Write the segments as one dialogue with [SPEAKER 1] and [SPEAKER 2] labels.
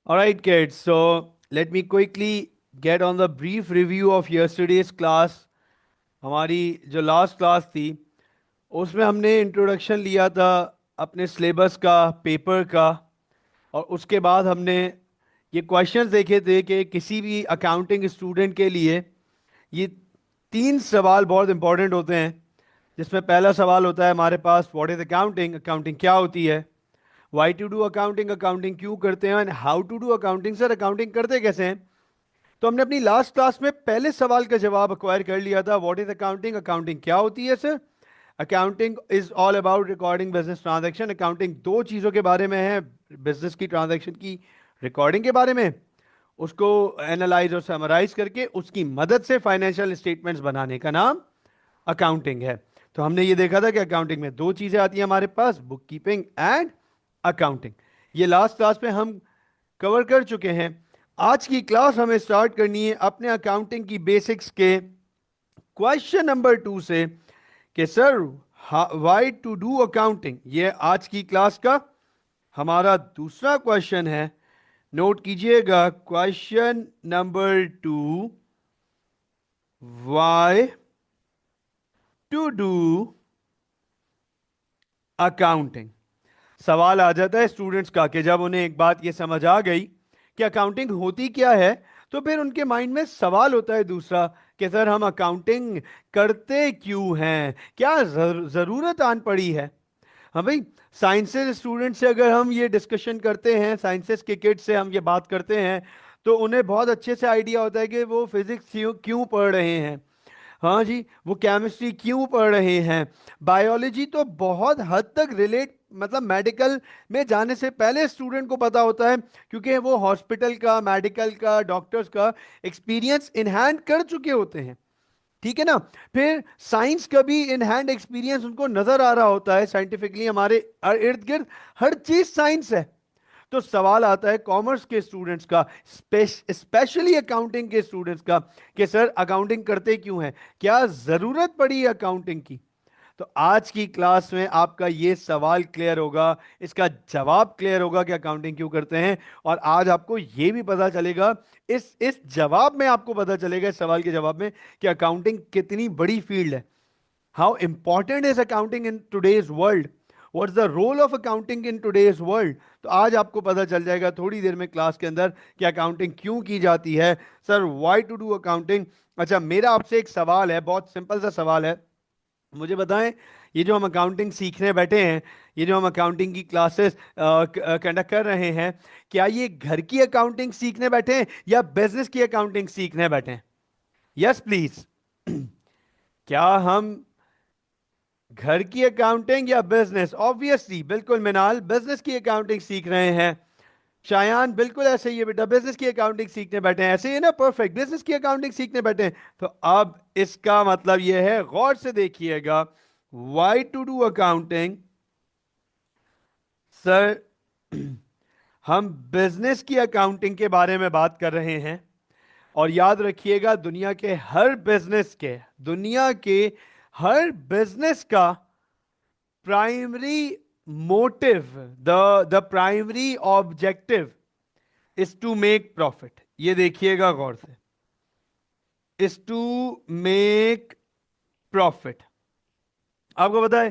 [SPEAKER 1] All right, kids. So let me quickly get on the brief review of yesterday's class. हमारी जो last class थी उसमें हमने introduction लिया था अपने सिलेबस का, पेपर का। और उसके बाद हमने ये क्वेश्चंस देखे थे कि किसी भी अकाउंटिंग स्टूडेंट के लिए ये तीन सवाल बहुत इंपॉर्टेंट होते हैं। जिसमें पहला सवाल होता है हमारे पास, व्हाट इज अकाउंटिंग, अकाउंटिंग क्या होती है। Why to do accounting, accounting क्यों करते हैं, and how to do accounting, sir accounting करते कैसे हैं। तो हमने अपनी लास्ट क्लास में पहले सवाल का जवाब अक्वायर कर लिया था, व्हाट इज अकाउंटिंग, अकाउंटिंग क्या होती है sir. Accounting is all about recording business transaction. Accounting दो चीजों के बारे में है, बिजनेस की ट्रांजैक्शन की रिकॉर्डिंग के बारे में, उसको एनालाइज और समराइज करके उसकी मदद से फाइनेंशियल स्टेटमेंट्स बनाने का नाम अकाउंटिंग है। तो हमने ये देखा था कि अकाउंटिंग में दो चीजें आती हैं हमारे पास, बुक कीपिंग एंड अकाउंटिंग। ये लास्ट क्लास में हम कवर कर चुके हैं। आज की क्लास हमें स्टार्ट करनी है अपने अकाउंटिंग की बेसिक्स के क्वेश्चन नंबर 2 से कि sir why to do accounting. ये आज की क्लास का हमारा दूसरा क्वेश्चन है। नोट कीजिएगा, question number 2, why to do accounting. सवाल आ जाता है स्टूडेंट्स का कि जब उन्हें एक बात ये समझ आ गई कि अकाउंटिंग होती क्या है, तो फिर उनके माइंड में सवाल होता है दूसरा कि सर हम अकाउंटिंग करते क्यों हैं, क्या जरूरत आन पड़ी है। हाँ भाई, साइंसेज स्टूडेंट से अगर हम ये डिस्कशन करते हैं, साइंसेज के किड से हम ये बात करते हैं, तो उन्हें बहुत अच्छे से आइडिया होता है कि वो फिजिक्स क्यों क्यों पढ़ रहे हैं। हाँ जी, वो केमिस्ट्री क्यों पढ़ रहे हैं। बायोलॉजी तो बहुत हद तक रिलेट, मतलब मेडिकल में जाने से पहले स्टूडेंट को पता होता है, क्योंकि वो हॉस्पिटल का, मेडिकल का, डॉक्टर्स का एक्सपीरियंस इन हैंड कर चुके होते हैं। ठीक है ना। फिर साइंस का भी इन हैंड एक्सपीरियंस उनको नजर आ रहा होता है। साइंटिफिकली हमारे इर्द गिर्द हर चीज साइंस है। तो सवाल आता है कॉमर्स के स्टूडेंट्स का, स्पेशली अकाउंटिंग के स्टूडेंट्स का, कि सर अकाउंटिंग करते क्यों हैं, क्या जरूरत पड़ी है अकाउंटिंग की। तो आज की क्लास में आपका ये सवाल क्लियर होगा, इसका जवाब क्लियर होगा कि अकाउंटिंग क्यों करते हैं। और आज आपको ये भी पता चलेगा, इस जवाब में आपको पता चलेगा, इस सवाल के जवाब में, कि अकाउंटिंग कितनी बड़ी फील्ड है। How important is accounting in today's world, what's the role of accounting in today's world. तो आज आपको पता चल जाएगा थोड़ी देर में क्लास के अंदर कि अकाउंटिंग क्यों की जाती है। Sir why to do accounting. अच्छा, मेरा आपसे एक सवाल है, बहुत सिंपल सा सवाल है। मुझे बताएं, ये जो हम अकाउंटिंग सीखने बैठे हैं, ये जो हम अकाउंटिंग की क्लासेस कंडक्ट कर रहे हैं, क्या ये घर की अकाउंटिंग सीखने बैठे हैं या बिजनेस की अकाउंटिंग सीखने बैठे हैं। Yes please. क्या हम घर की अकाउंटिंग या बिजनेस, ऑब्वियसली बिल्कुल मिनाल बिजनेस की अकाउंटिंग सीख रहे हैं। शायान बिल्कुल ऐसे ही है बेटा, बिजनेस की अकाउंटिंग सीखने बैठे हैं, ऐसे ही है ना, परफेक्ट, बिजनेस की अकाउंटिंग सीखने बैठे हैं। तो अब इसका मतलब यह है, गौर से देखिएगा, why to do accounting. Sir हम बिजनेस की अकाउंटिंग के बारे में बात कर रहे हैं। और याद रखिएगा, दुनिया के हर बिजनेस का primary motive, the primary objective is to make profit. ये देखिएगा गौर से, इज टू मेक प्रॉफिट। आपको पता है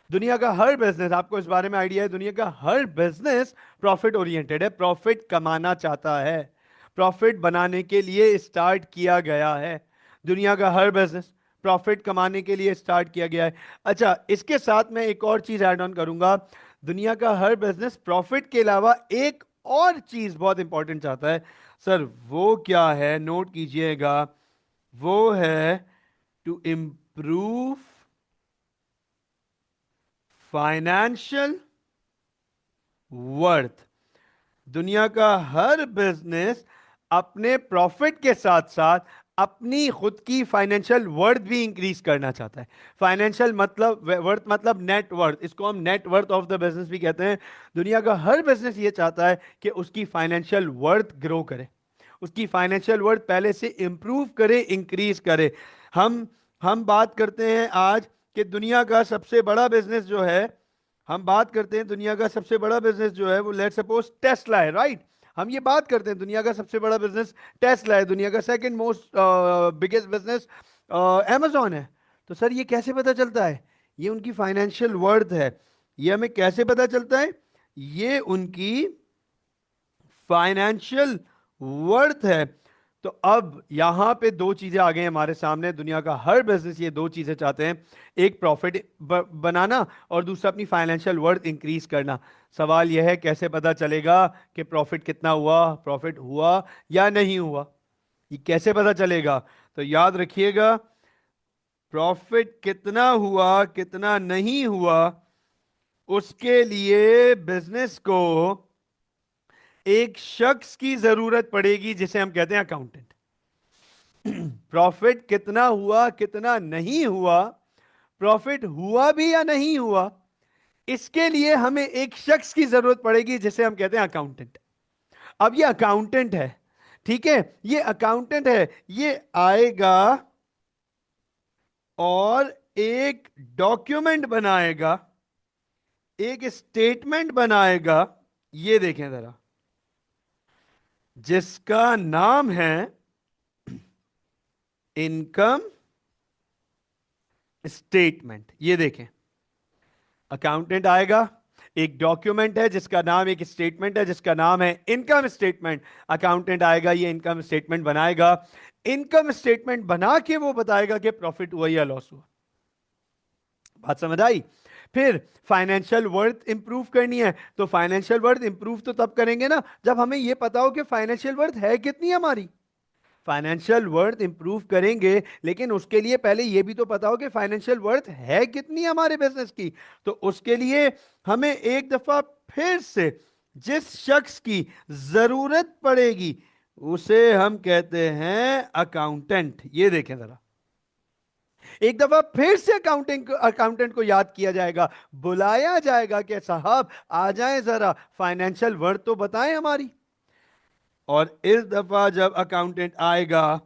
[SPEAKER 1] दुनिया का हर बिजनेस, आपको इस बारे में आइडिया है, दुनिया का हर बिजनेस प्रॉफिट ओरिएंटेड है, प्रॉफिट कमाना चाहता है, प्रॉफिट बनाने के लिए स्टार्ट किया गया है। दुनिया का हर बिजनेस प्रॉफिट कमाने के लिए स्टार्ट किया गया है। अच्छा, इसके साथ मैं एक और चीज ऐड ऑन करूंगा। दुनिया का हर बिजनेस प्रॉफिट के अलावा एक और चीज बहुत इंपॉर्टेंट चाहता है। सर वो क्या है, नोट कीजिएगा, वो है टू इंप्रूव फाइनेंशियल वर्थ। दुनिया का हर बिजनेस अपने प्रॉफिट के साथ साथ अपनी खुद की फाइनेंशियल वर्थ भी इंक्रीज करना चाहता है। फाइनेंशियल मतलब वर्थ, मतलब नेट वर्थ, इसको हम net worth of the business भी कहते हैं। दुनिया का हर बिजनेस ये चाहता है कि उसकी फाइनेंशियल वर्थ ग्रो करे, उसकी फाइनेंशियल वर्थ पहले से इंप्रूव करे, इंक्रीज करे। हम हम बात करते हैं आज कि दुनिया का सबसे बड़ा बिजनेस जो है, हम बात करते हैं दुनिया का सबसे बड़ा बिजनेस जो है, वो लेट्स सपोज टेस्ला है, राइट। हम ये बात करते हैं दुनिया का सबसे बड़ा बिजनेस टेस्ला है, दुनिया का second most biggest business amazon है। तो सर ये कैसे पता चलता है? ये उनकी फाइनेंशियल वर्थ है। ये हमें कैसे पता चलता है? ये उनकी फाइनेंशियल वर्थ है। तो अब यहां पे दो चीजें आ गई हमारे सामने। दुनिया का हर बिजनेस ये दो चीजें चाहते हैं, एक प्रॉफिट बनाना और दूसरा अपनी फाइनेंशियल वर्थ इंक्रीज करना। सवाल यह है कैसे पता चलेगा कि प्रॉफिट कितना हुआ, प्रॉफिट हुआ या नहीं हुआ? ये कैसे पता चलेगा? तो याद रखिएगा, प्रॉफिट कितना हुआ कितना नहीं हुआ, उसके लिए बिजनेस को एक शख्स की जरूरत पड़ेगी जिसे हम कहते हैं अकाउंटेंट। प्रॉफिट कितना हुआ कितना नहीं हुआ, प्रॉफिट हुआ भी या नहीं हुआ, इसके लिए हमें एक शख्स की जरूरत पड़ेगी जिसे हम कहते हैं अकाउंटेंट। अब ये अकाउंटेंट है, ठीक है, ये अकाउंटेंट है, ये आएगा और एक डॉक्यूमेंट बनाएगा, एक स्टेटमेंट बनाएगा। ये देखें जरा, जिसका नाम है इनकम स्टेटमेंट। ये देखें, अकाउंटेंट आएगा, एक डॉक्यूमेंट है जिसका नाम, एक स्टेटमेंट है जिसका नाम है इनकम स्टेटमेंट। अकाउंटेंट आएगा, ये इनकम स्टेटमेंट बनाएगा। इनकम स्टेटमेंट बना के वो बताएगा कि प्रॉफिट हुआ या लॉस हुआ। बात समझ आई? फिर फाइनेंशियल वर्थ इंप्रूव करनी है, तो फाइनेंशियल वर्थ इंप्रूव तो तब करेंगे ना जब हमें यह पता हो कि फाइनेंशियल वर्थ है कितनी हमारी। फाइनेंशियल वर्थ इंप्रूव करेंगे, लेकिन उसके लिए पहले यह भी तो पता हो कि फाइनेंशियल वर्थ है कितनी हमारे बिजनेस की। तो उसके लिए हमें एक दफा फिर से जिस शख्स की जरूरत पड़ेगी उसे हम कहते हैं अकाउंटेंट। ये देखें जरा, एक दफा फिर से अकाउंटेंट को याद किया जाएगा, बुलाया जाएगा कि साहब आ जाएं जरा, फाइनेंशियल वर्थ तो बताएं हमारी। और इस दफा जब अकाउंटेंट आएगा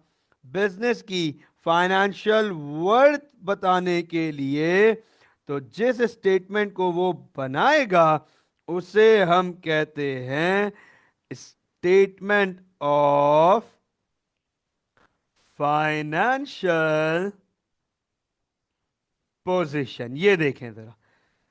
[SPEAKER 1] बिजनेस की फाइनेंशियल वर्थ बताने के लिए, तो जिस स्टेटमेंट को वो बनाएगा उसे हम कहते हैं स्टेटमेंट ऑफ फाइनेंशियल पोजीशन। ये देखें जरा,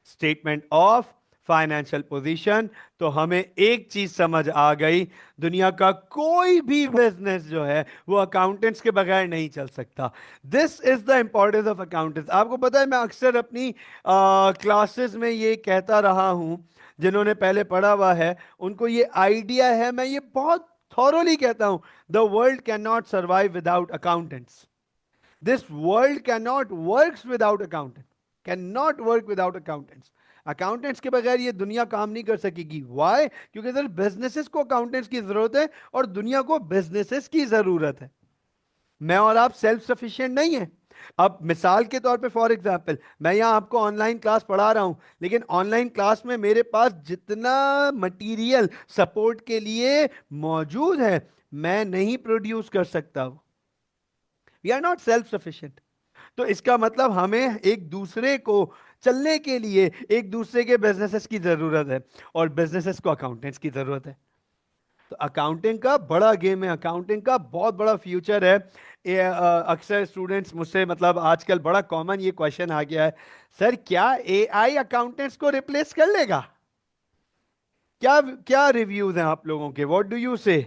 [SPEAKER 1] स्टेटमेंट ऑफ फाइनेंशियल पोजीशन। तो हमें एक चीज समझ आ गई, दुनिया का कोई भी बिजनेस जो है वो अकाउंटेंट्स के बगैर नहीं चल सकता। This is the importance of accountants. आपको पता है, मैं अक्सर अपनी क्लासेस में ये कहता रहा हूं, जिन्होंने पहले पढ़ा हुआ है उनको ये आइडिया है, मैं ये बहुत थॉरोली कहता हूं, the world can not survive without accountants. This world can not work without accountant, can not work without accountants. Accountants के बगैर ये दुनिया काम नहीं कर सकेगी। वाई? क्योंकि सर बिजनेसेस को अकाउंटेंट्स की जरूरत है और दुनिया को बिजनेसेस की जरूरत है। मैं और आप सेल्फ सफिशिएंट नहीं है। अब मिसाल के तौर पे, फॉर एग्जांपल, मैं यहां आपको ऑनलाइन क्लास पढ़ा रहा हूं, लेकिन ऑनलाइन क्लास में मेरे पास जितना मटेरियल सपोर्ट के लिए मौजूद है मैं नहीं प्रोड्यूस कर सकता। We are not self sufficient. तो इसका मतलब हमें एक दूसरे को चलने के लिए एक दूसरे के बिजनेसेस की जरूरत है और बिजनेसेस को अकाउंटेंट्स की जरूरत है। तो अकाउंटिंग का बड़ा गेम है, अकाउंटिंग का बहुत बड़ा फ्यूचर है। अक्सर स्टूडेंट्स मुझसे, मतलब आजकल बड़ा कॉमन ये क्वेश्चन आ गया है, सर क्या एआई अकाउंटेंट्स को रिप्लेस कर लेगा? क्या क्या रिव्यूज हैं आप लोगों के? व्हाट डू यू से?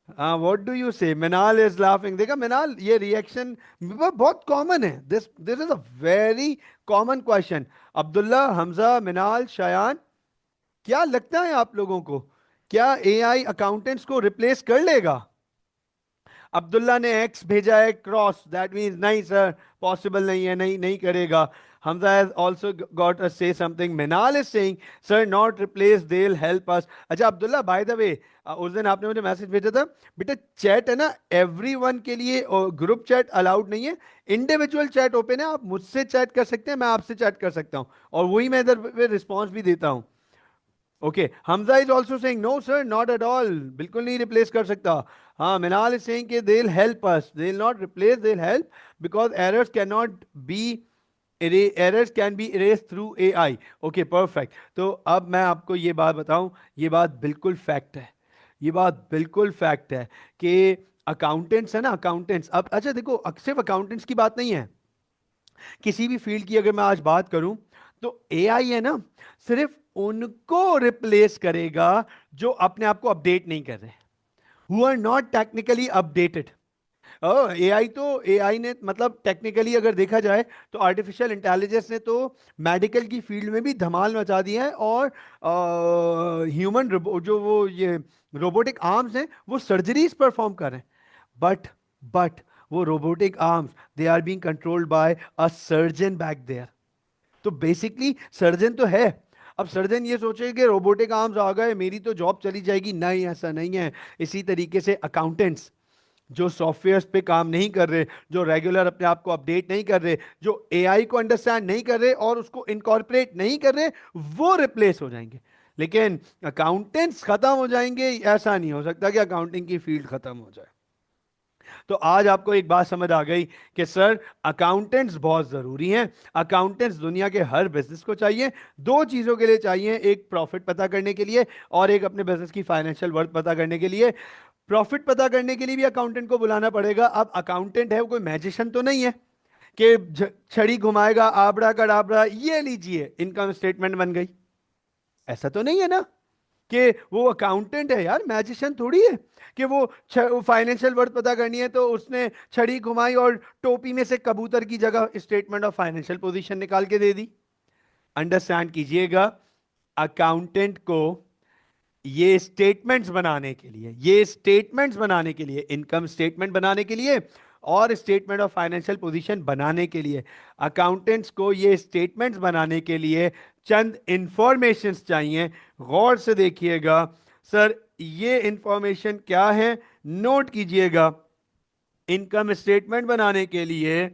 [SPEAKER 1] हाँ, what do you say? Minal is laughing. देखा मिनाल, ये रिएक्शन बहुत कॉमन है। This this is a very common question. Abdullah, Hamza, Minal, Shayan, क्या लगता है आप लोगों को, क्या एआई अकाउंटेंट्स को रिप्लेस कर लेगा? अब्दुल्ला ने एक्स भेजा है, क्रॉस, दैट मींस नहीं सर, पॉसिबल नहीं है, नहीं नहीं करेगा। Hamza has also got us say something. Minal is saying, sir, not replace, they'll help us. अच्छा अब्दुल्ला, बाय द वे, उस दिन आपने मुझे मैसेज भेजा था, बेटा चैट है ना एवरीवन के लिए, और ग्रुप चैट अलाउड नहीं है, इंडिविजुअल चैट ओपन है, आप मुझसे चैट कर सकते हैं, मैं आपसे चैट कर सकता हूं, और वही मैं इधर पे रिस्पॉन्स भी देता हूं। Okay, Hamza is also saying no sir, not at all, बिल्कुल नहीं रिप्लेस कर सकता। हाँ, मिनाल इज सेइंग कि they will help us, they will not replace, they will help, because errors can not be, errors can be erase through AI. Okay, perfect. तो अब मैं आपको ये बात बताऊं, ये बात बिल्कुल फैक्ट है। ये बात बिल्कुल फैक्ट है कि अकाउंटेंट्स है ना, अकाउंटेंट्स, अब अच्छा देखो, सिर्फ अकाउंटेंट्स की बात नहीं है, किसी भी फील्ड की अगर मैं आज बात करूं तो एआई है ना, सिर्फ उनको रिप्लेस करेगा जो अपने आप को अपडेट नहीं कर रहे, who are not technically updated. AI तो, एआई ने मतलब टेक्निकली अगर देखा जाए तो आर्टिफिशियल इंटेलिजेंस ने तो मेडिकल की फील्ड में भी धमाल मचा दिया है, और ह्यूमन जो वो ये रोबोटिक आर्म्स हैं वो सर्जरीज परफॉर्म कर रहे हैं, बट बट वो robotic arms, they are being controlled by a surgeon back there. तो बेसिकली सर्जन तो है। अब सर्जन ये सोचे कि रोबोटिक आर्म्स आ गए मेरी तो जॉब चली जाएगी, नहीं ऐसा नहीं है। इसी तरीके से अकाउंटेंट्स जो सॉफ्टवेयर्स पे काम नहीं कर रहे, जो रेगुलर अपने आप को अपडेट नहीं कर रहे, जो एआई को अंडरस्टैंड नहीं कर रहे और उसको इनकॉर्पोरेट नहीं कर रहे, वो रिप्लेस हो जाएंगे। लेकिन अकाउंटेंट्स खत्म हो जाएंगे ऐसा नहीं हो सकता कि अकाउंटिंग की फील्ड खत्म हो जाए। तो आज आपको एक बात समझ आ गई कि सर अकाउंटेंट्स बहुत जरूरी हैं। अकाउंटेंट्स दुनिया के हर बिजनेस को चाहिए, दो चीजों के लिए चाहिए, एक प्रॉफिट पता करने के लिए और एक अपने बिजनेस की फाइनेंशियल वर्थ पता करने के लिए। प्रॉफिट पता करने के लिए भी अकाउंटेंट को बुलाना पड़ेगा। अब अकाउंटेंट है वो कोई मैजिशियन तो नहीं है कि छड़ी घुमाएगा आबड़ा कड़ाबड़ा ये लीजिए इनकम स्टेटमेंट बन गई, ऐसा तो नहीं है ना कि वो अकाउंटेंट है यार, मैजिशियन थोड़ी है कि वो फाइनेंशियल वर्थ पता करनी है तो उसने छड़ी घुमाई और टोपी में से कबूतर की जगह स्टेटमेंट ऑफ फाइनेंशियल पोजीशन निकाल के दे दी। अंडरस्टैंड कीजिएगा, अकाउंटेंट को ये स्टेटमेंट्स बनाने के लिए, ये स्टेटमेंट्स बनाने के लिए, इनकम स्टेटमेंट बनाने के लिए और स्टेटमेंट ऑफ फाइनेंशियल पोजीशन बनाने के लिए, अकाउंटेंट्स को ये स्टेटमेंट्स बनाने के लिए चंद इंफॉर्मेशंस चाहिए। गौर से देखिएगा सर, ये इंफॉर्मेशन क्या है, नोट कीजिएगा। इनकम स्टेटमेंट बनाने के लिए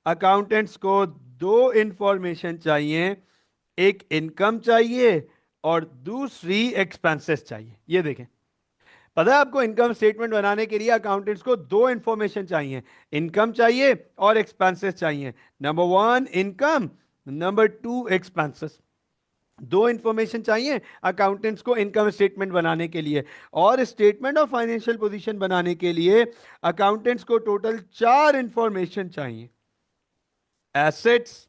[SPEAKER 1] अकाउंटेंट्स को दो इंफॉर्मेशन चाहिए, एक इनकम चाहिए और दूसरी एक्सपेंसेस चाहिए। ये देखें, पता है आपको, इनकम स्टेटमेंट बनाने के लिए अकाउंटेंट्स को दो इंफॉर्मेशन चाहिए, इनकम चाहिए और एक्सपेंसेस चाहिए। Number one income, number two expenses. दो इंफॉर्मेशन चाहिए अकाउंटेंट्स को इनकम स्टेटमेंट बनाने के लिए, और स्टेटमेंट ऑफ फाइनेंशियल पोजीशन बनाने के लिए अकाउंटेंट्स को टोटल चार इंफॉर्मेशन चाहिए। Assets,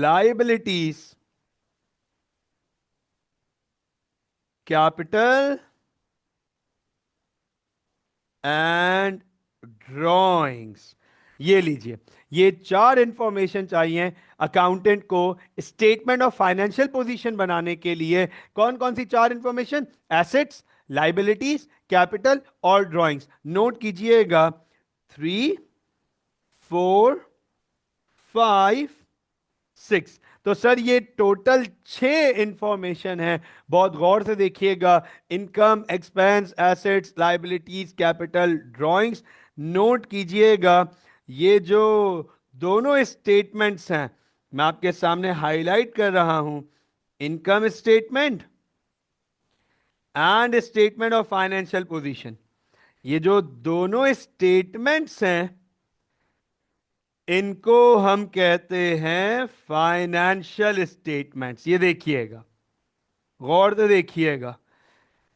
[SPEAKER 1] liabilities, capital and drawings. ये लीजिए, ये चार इंफॉर्मेशन चाहिए अकाउंटेंट को स्टेटमेंट ऑफ फाइनेंशियल पोजीशन बनाने के लिए। कौन कौन सी चार इंफॉर्मेशन? एसेट्स, लाइबिलिटीज, कैपिटल और ड्रॉइंग्स। नोट कीजिएगा, 3, 4, 5, 6। तो सर ये टोटल 6 इंफॉर्मेशन है, बहुत गौर से देखिएगा। Income, expense, assets, liabilities, capital, drawings. Note कीजिएगा, ये जो दोनों स्टेटमेंट्स हैं मैं आपके सामने हाईलाइट कर रहा हूं, income statement and statement of financial position, ये जो दोनों स्टेटमेंट्स हैं इनको हम कहते हैं फाइनेंशियल स्टेटमेंट्स। ये देखिएगा, गौर से देखिएगा,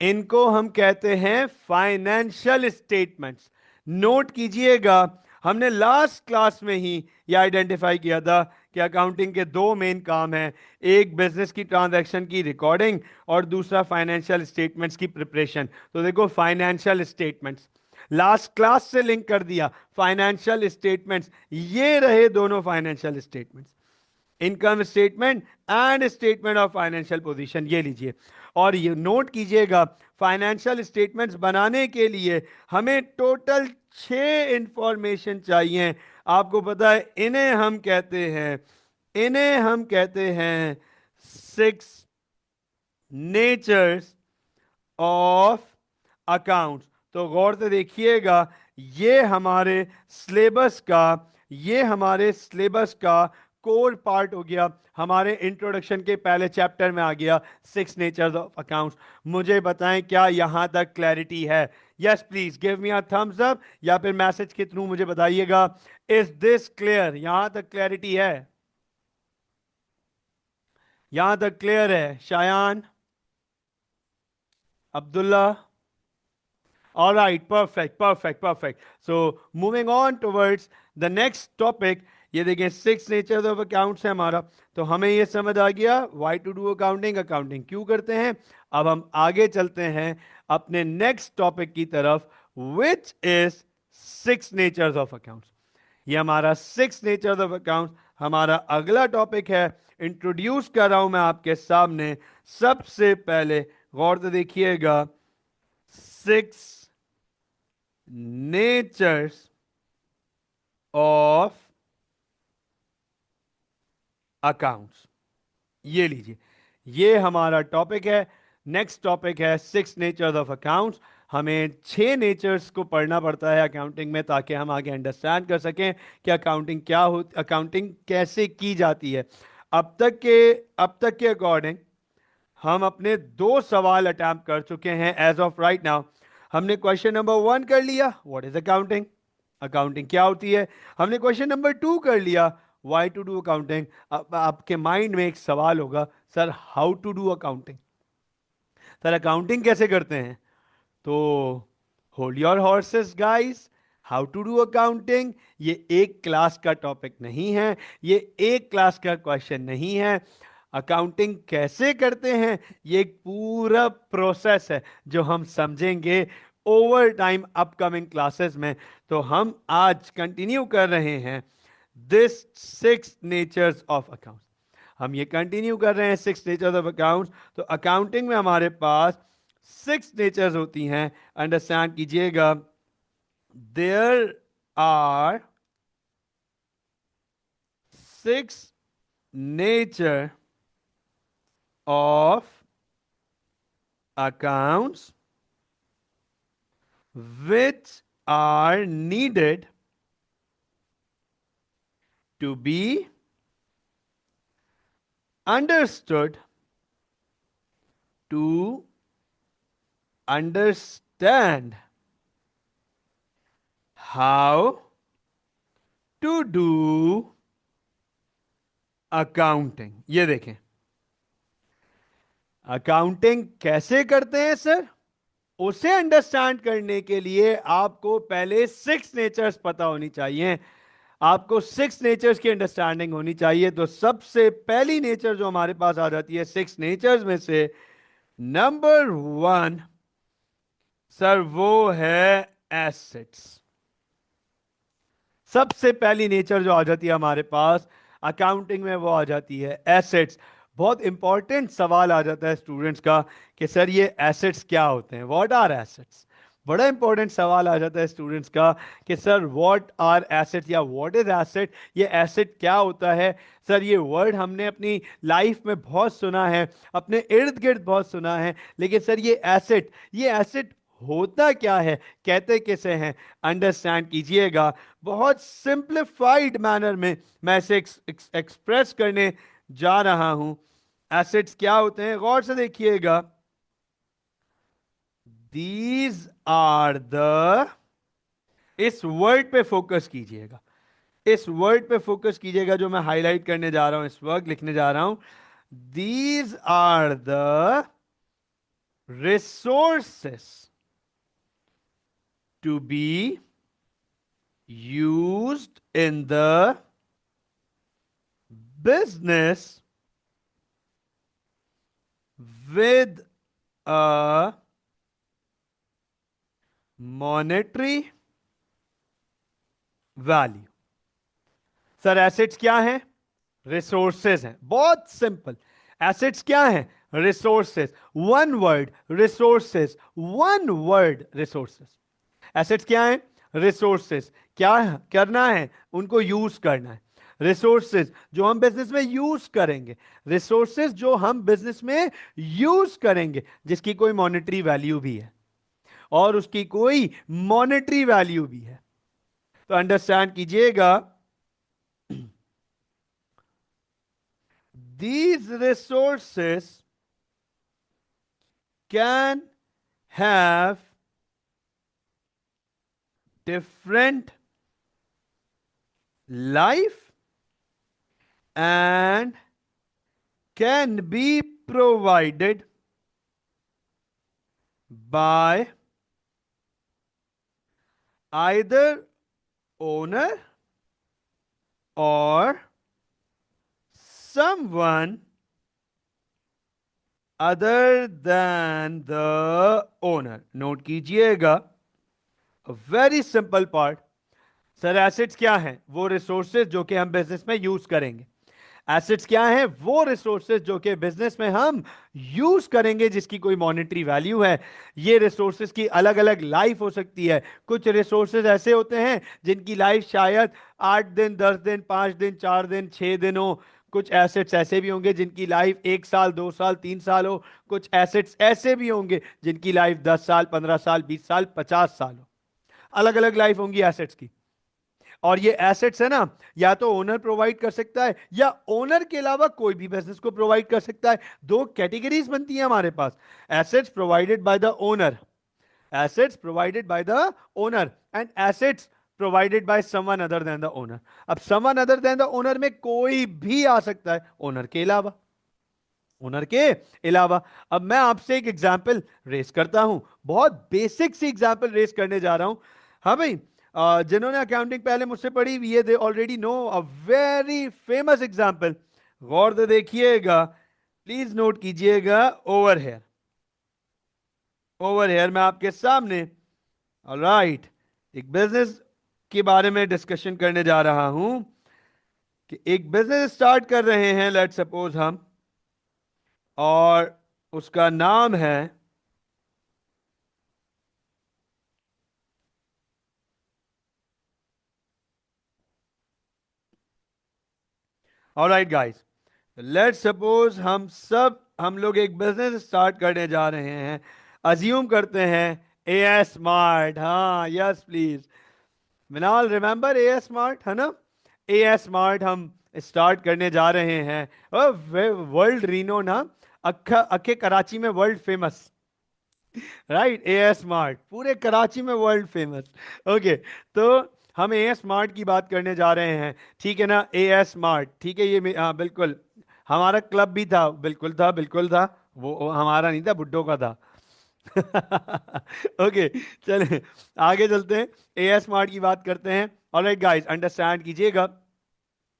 [SPEAKER 1] इनको हम कहते हैं फाइनेंशियल स्टेटमेंट्स। नोट कीजिएगा, हमने लास्ट क्लास में ही ये आइडेंटिफाई किया था कि अकाउंटिंग के दो मेन काम हैं, एक बिजनेस की ट्रांजैक्शन की रिकॉर्डिंग और दूसरा फाइनेंशियल स्टेटमेंट्स की प्रिपरेशन। तो देखो, फाइनेंशियल स्टेटमेंट्स लास्ट क्लास से लिंक कर दिया, फाइनेंशियल स्टेटमेंट्स, ये रहे दोनों financial statements, income statement and statement of financial position. ये लीजिए, और ये नोट कीजिएगा, फाइनेंशियल स्टेटमेंट्स बनाने के लिए हमें टोटल 6 इंफॉर्मेशन चाहिए। आपको पता है इन्हें हम कहते हैं 6 नेचर्स ऑफ अकाउंट्स। तो गौर से देखिएगा, ये हमारे सिलेबस का कोर पार्ट हो गया, हमारे इंट्रोडक्शन के पहले चैप्टर में आ गया 6 नेचर्स ऑफ अकाउंट्स। मुझे बताएं क्या यहां तक क्लैरिटी है? Yes please give me a thumbs up, या फिर मैसेज के थ्रू मुझे बताइएगा, इज दिस क्लियर? यहां तक क्लैरिटी है? यहां तक क्लियर है? Shayan, Abdullah? All right, perfect, perfect, perfect. So moving on towards the next topic. ये देखें, सिक्स नेचर्स ऑफ अकाउंट्स है हमारा। तो हमें ये समझ आ गया why to do accounting, accounting क्यों करते हैं। अब हम आगे चलते हैं अपने नेक्स्ट टॉपिक की तरफ, which is six natures of accounts. ये हमारा सिक्स नेचर्स ऑफ अकाउंट्स हमारा अगला टॉपिक है। इंट्रोड्यूस कर रहा हूं मैं आपके सामने। सबसे पहले गौर से देखिएगा, सिक्स नेचर्स ऑफ अकाउंट्स। ये लीजिए, ये हमारा टॉपिक है। नेक्स्ट टॉपिक है सिक्स नेचर्स ऑफ अकाउंट्स। हमें छह नेचर्स को पढ़ना पड़ता है अकाउंटिंग में, ताकि हम आगे अंडरस्टैंड कर सकें कि अकाउंटिंग क्या हो, अकाउंटिंग कैसे की जाती है। अब तक के अब तक के अकॉर्डिंग हम अपने दो सवाल अटैम्प्ट कर चुके हैं एज ऑफ राइट नाउ। हमने क्वेश्चन नंबर वन कर लिया, व्हाट इज अकाउंटिंग, अकाउंटिंग क्या होती है। हमने क्वेश्चन नंबर टू कर लिया, व्हाई टू डू अकाउंटिंग। अब आपके माइंड में एक सवाल होगा, sir how to do accounting, sir accounting कैसे करते हैं। तो hold your horses guys, how to do accounting ये एक क्लास का टॉपिक नहीं है, ये एक क्लास का क्वेश्चन नहीं है। अकाउंटिंग कैसे करते हैं ये एक पूरा प्रोसेस है जो हम समझेंगे ओवर टाइम अपकमिंग क्लासेस में। तो हम आज कंटिन्यू कर रहे हैं this six natures of accounts. हम ये कंटिन्यू कर रहे हैं सिक्स नेचर्स ऑफ अकाउंट्स। तो अकाउंटिंग में हमारे पास सिक्स नेचर्स होती हैं। अंडरस्टैंड कीजिएगा, there are six nature of accounts which are needed to be understood to understand how to do accounting। ये देखें, अकाउंटिंग कैसे करते हैं सर, उसे अंडरस्टैंड करने के लिए आपको पहले सिक्स नेचर्स पता होनी चाहिए। आपको सिक्स नेचर्स की अंडरस्टैंडिंग होनी चाहिए। तो सबसे पहली नेचर जो हमारे पास आ जाती है सिक्स नेचर्स में से, नंबर वन सर, वो है एसेट्स। सबसे पहली नेचर जो आ जाती है हमारे पास अकाउंटिंग में, वो आ जाती है एसेट्स। बहुत इंपॉर्टेंट सवाल आ जाता है स्टूडेंट्स का कि सर ये एसेट्स क्या होते हैं, व्हाट आर एसेट्स। बड़ा इंपॉर्टेंट सवाल आ जाता है स्टूडेंट्स का कि सर व्हाट आर एसेट्स या व्हाट इज एसेट, ये एसेट क्या होता है। सर ये वर्ड हमने अपनी लाइफ में बहुत सुना है, अपने इर्द गिर्द बहुत सुना है, लेकिन सर ये एसेट होता क्या है, कहते किसे हैं। अंडरस्टैंड कीजिएगा, बहुत सिंप्लीफाइड मैनर में मैं इसे एक्सप्रेस करने जा रहा हूं। एसेट्स क्या होते हैं, गौर से देखिएगा। दीज आर द, इस वर्ड पे फोकस कीजिएगा, इस वर्ड पे फोकस कीजिएगा जो मैं हाईलाइट करने जा रहा हूं, इस वक्त लिखने जा रहा हूं। These are the resources to be used in the business with a monetary value। Sir assets क्या हैं, रिसोर्सेज हैं, बहुत सिंपल। एसेट्स क्या हैं, resources, one word resources, one word resources. Assets क्या हैं, रिसोर्सेज, क्या करना है, उनको यूज करना है। रिसोर्सेज जो हम बिजनेस में यूज करेंगे, रिसोर्सेज जो हम बिजनेस में यूज करेंगे, जिसकी कोई मॉनेटरी वैल्यू भी है और उसकी कोई मॉनेटरी वैल्यू भी है। तो अंडरस्टैंड कीजिएगा, these resources can have different life and can be provided by either owner और someone other than the owner. Note कीजिएगा, very simple part. Sir assets क्या हैं? वो रिसोर्सेज जो कि हम बिजनेस में यूज करेंगे। एसेट्स क्या हैं? वो रिसोर्सेज जो कि बिजनेस में हम यूज करेंगे, जिसकी कोई मॉनेटरी वैल्यू है। ये रिसोर्सेज की अलग अलग लाइफ हो सकती है। कुछ रिसोर्सेज ऐसे होते हैं जिनकी लाइफ शायद 8 दिन, 10 दिन, 5 दिन, 4 दिन, 6 दिन हो। कुछ एसेट्स ऐसे भी होंगे जिनकी लाइफ 1 साल, 2 साल, 3 साल हो। कुछ एसेट्स ऐसे भी होंगे जिनकी लाइफ 10 साल, 15 साल, 20 साल, 50 साल हो। अलग अलग लाइफ होंगी एसेट्स की। और ये एसेट्स है ना, या तो ओनर प्रोवाइड कर सकता है या ओनर के अलावा कोई भी बिजनेस को प्रोवाइड कर सकता है। दो कैटेगरीज बनती है हमारे पास। Assets provided by the owner, assets provided by the owner, and assets provided by someone other than the owner. अब someone other than the owner में कोई भी आ सकता है ओनर के अलावा, ओनर के अलावा। अब मैं आपसे एक एग्जांपल रेस करता हूं, बहुत बेसिक सी एग्जांपल रेस करने जा रहा हूं। हाँ भाई, जिन्होंने अकाउंटिंग पहले मुझसे पढ़ी हुई है, they already know a very famous example. गौर से देखिएगा, प्लीज नोट कीजिएगा। ओवर हेयर, ओवर हेयर मैं आपके सामने, ऑलराइट, एक बिजनेस के बारे में डिस्कशन करने जा रहा हूं कि एक बिजनेस स्टार्ट कर रहे हैं, लेट सपोज हम, और उसका नाम है, ऑलराइट गाइस, लेट सपोज हम लोग एक बिजनेस स्टार्ट करने जा रहे हैं। अज्यूम करते हैं ए एस स्मार्ट, हाँ yes please, Minal remember A S smart है ना? ए एस स्मार्ट हम स्टार्ट करने जा रहे हैं। वर्ल्ड रीनो ना, अक्खा अखे कराची में world famous, right? A S smart पूरे कराची में वर्ल्ड फेमस। ओके, तो हम ए एस स्मार्ट की बात करने जा रहे हैं, ठीक है ना? ए एस स्मार्ट, ठीक है, हाँ बिल्कुल, हमारा क्लब भी था, बिल्कुल था, बिल्कुल था। वो हमारा नहीं था, बुड्ढों का था। ओके, चले आगे चलते हैं, ए एस स्मार्ट की बात करते हैं। ऑलराइट गाइस, अंडरस्टैंड कीजिएगा।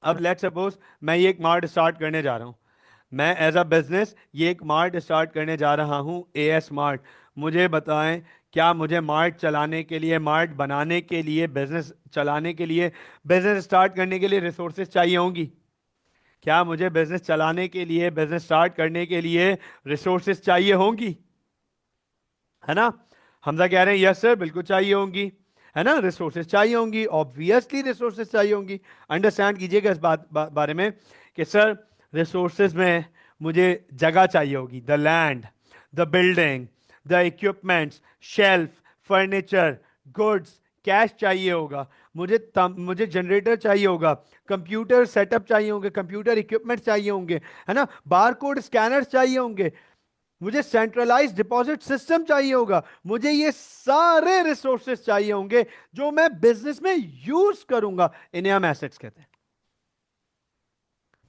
[SPEAKER 1] अब लेट सपोज मैं ये एक मार्ट स्टार्ट करने जा रहा हूँ, मैं एज अ बिजनेस ये एक मार्ट स्टार्ट करने जा रहा हूँ, ए एस मार्ट। मुझे बताएं, क्या मुझे मार्ट चलाने के लिए, मार्ट बनाने के लिए, बिजनेस चलाने के लिए, बिजनेस स्टार्ट करने के लिए रिसोर्सेज चाहिए होंगी? क्या मुझे बिजनेस चलाने के लिए, बिजनेस स्टार्ट करने के लिए रिसोर्सेज चाहिए होंगी? है ना? हमजा कह रहे हैं यस सर, बिल्कुल चाहिए होंगी। है ना? रिसोर्सेज चाहिए होंगी, ऑब्वियसली रिसोर्सेज चाहिए होंगी। अंडरस्टैंड कीजिएगा इस बारे में कि सर रिसोर्सेज में मुझे जगह चाहिए होगी, the land, the building, the equipments, shelf, furniture, goods, cash चाहिए होगा। मुझे जनरेटर चाहिए होगा, कंप्यूटर सेटअप चाहिए होंगे, कंप्यूटर इक्विपमेंट चाहिए होंगे, है ना? बारकोड स्कैनर्स चाहिए होंगे, मुझे सेंट्रलाइज डिपॉजिट सिस्टम चाहिए होगा, मुझे ये सारे रिसोर्सेस चाहिए होंगे जो मैं बिजनेस में यूज करूंगा। इन्हें हम एसेट्स कहते हैं।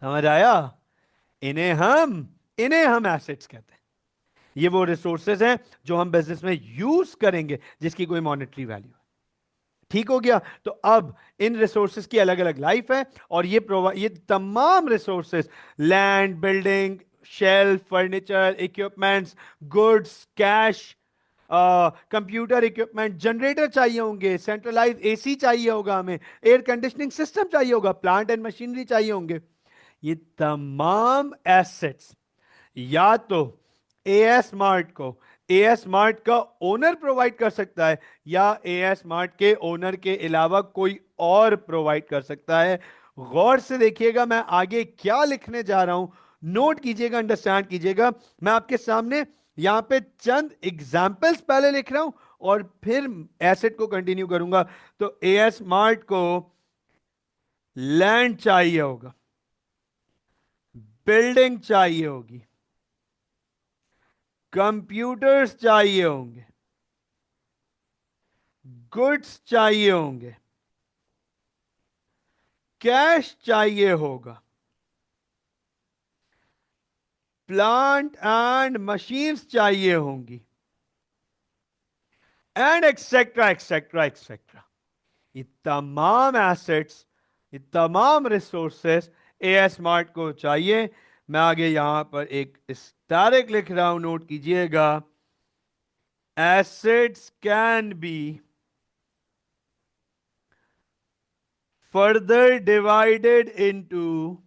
[SPEAKER 1] समझ आया? इन्हें हम एसेट्स कहते हैं। ये वो रिसोर्सेज हैं जो हम बिजनेस में यूज करेंगे, जिसकी कोई मॉनेटरी वैल्यू है। ठीक हो गया? तो अब इन रिसोर्सेज की अलग अलग लाइफ है, और ये तमाम resources, land, building, shelf, furniture, equipments, goods, cash, computer equipment, generator चाहिए होंगे, सेंट्रलाइज एसी चाहिए होगा, हमें एयर कंडीशनिंग सिस्टम चाहिए होगा, प्लांट एंड मशीनरी चाहिए होंगे। ये तमाम एसेट्स या तो एएस स्मार्ट को, एएस स्मार्ट का ओनर प्रोवाइड कर सकता है, या एएस स्मार्ट के ओनर के अलावा कोई और प्रोवाइड कर सकता है। गौर से देखिएगा मैं आगे क्या लिखने जा रहा हूं, नोट कीजिएगा, अंडरस्टैंड कीजिएगा। मैं आपके सामने यहां पे चंद एग्जाम्पल्स पहले लिख रहा हूं, और फिर एसेट को कंटिन्यू करूंगा। तो एएस स्मार्ट को लैंड चाहिए होगा, बिल्डिंग चाहिए होगी, कंप्यूटर्स चाहिए होंगे, गुड्स चाहिए होंगे, कैश चाहिए होगा, प्लांट एंड मशीन्स चाहिए होंगी, एंड एक्सेट्रा एक्सेट्रा एक्सेट्रा। ये तमाम एसेट्स, ये तमाम रिसोर्सेस एएस स्मार्ट को चाहिए। मैं आगे यहां पर एक स्टैटिक लिख रहा हूं, नोट कीजिएगा। Assets can be further divided into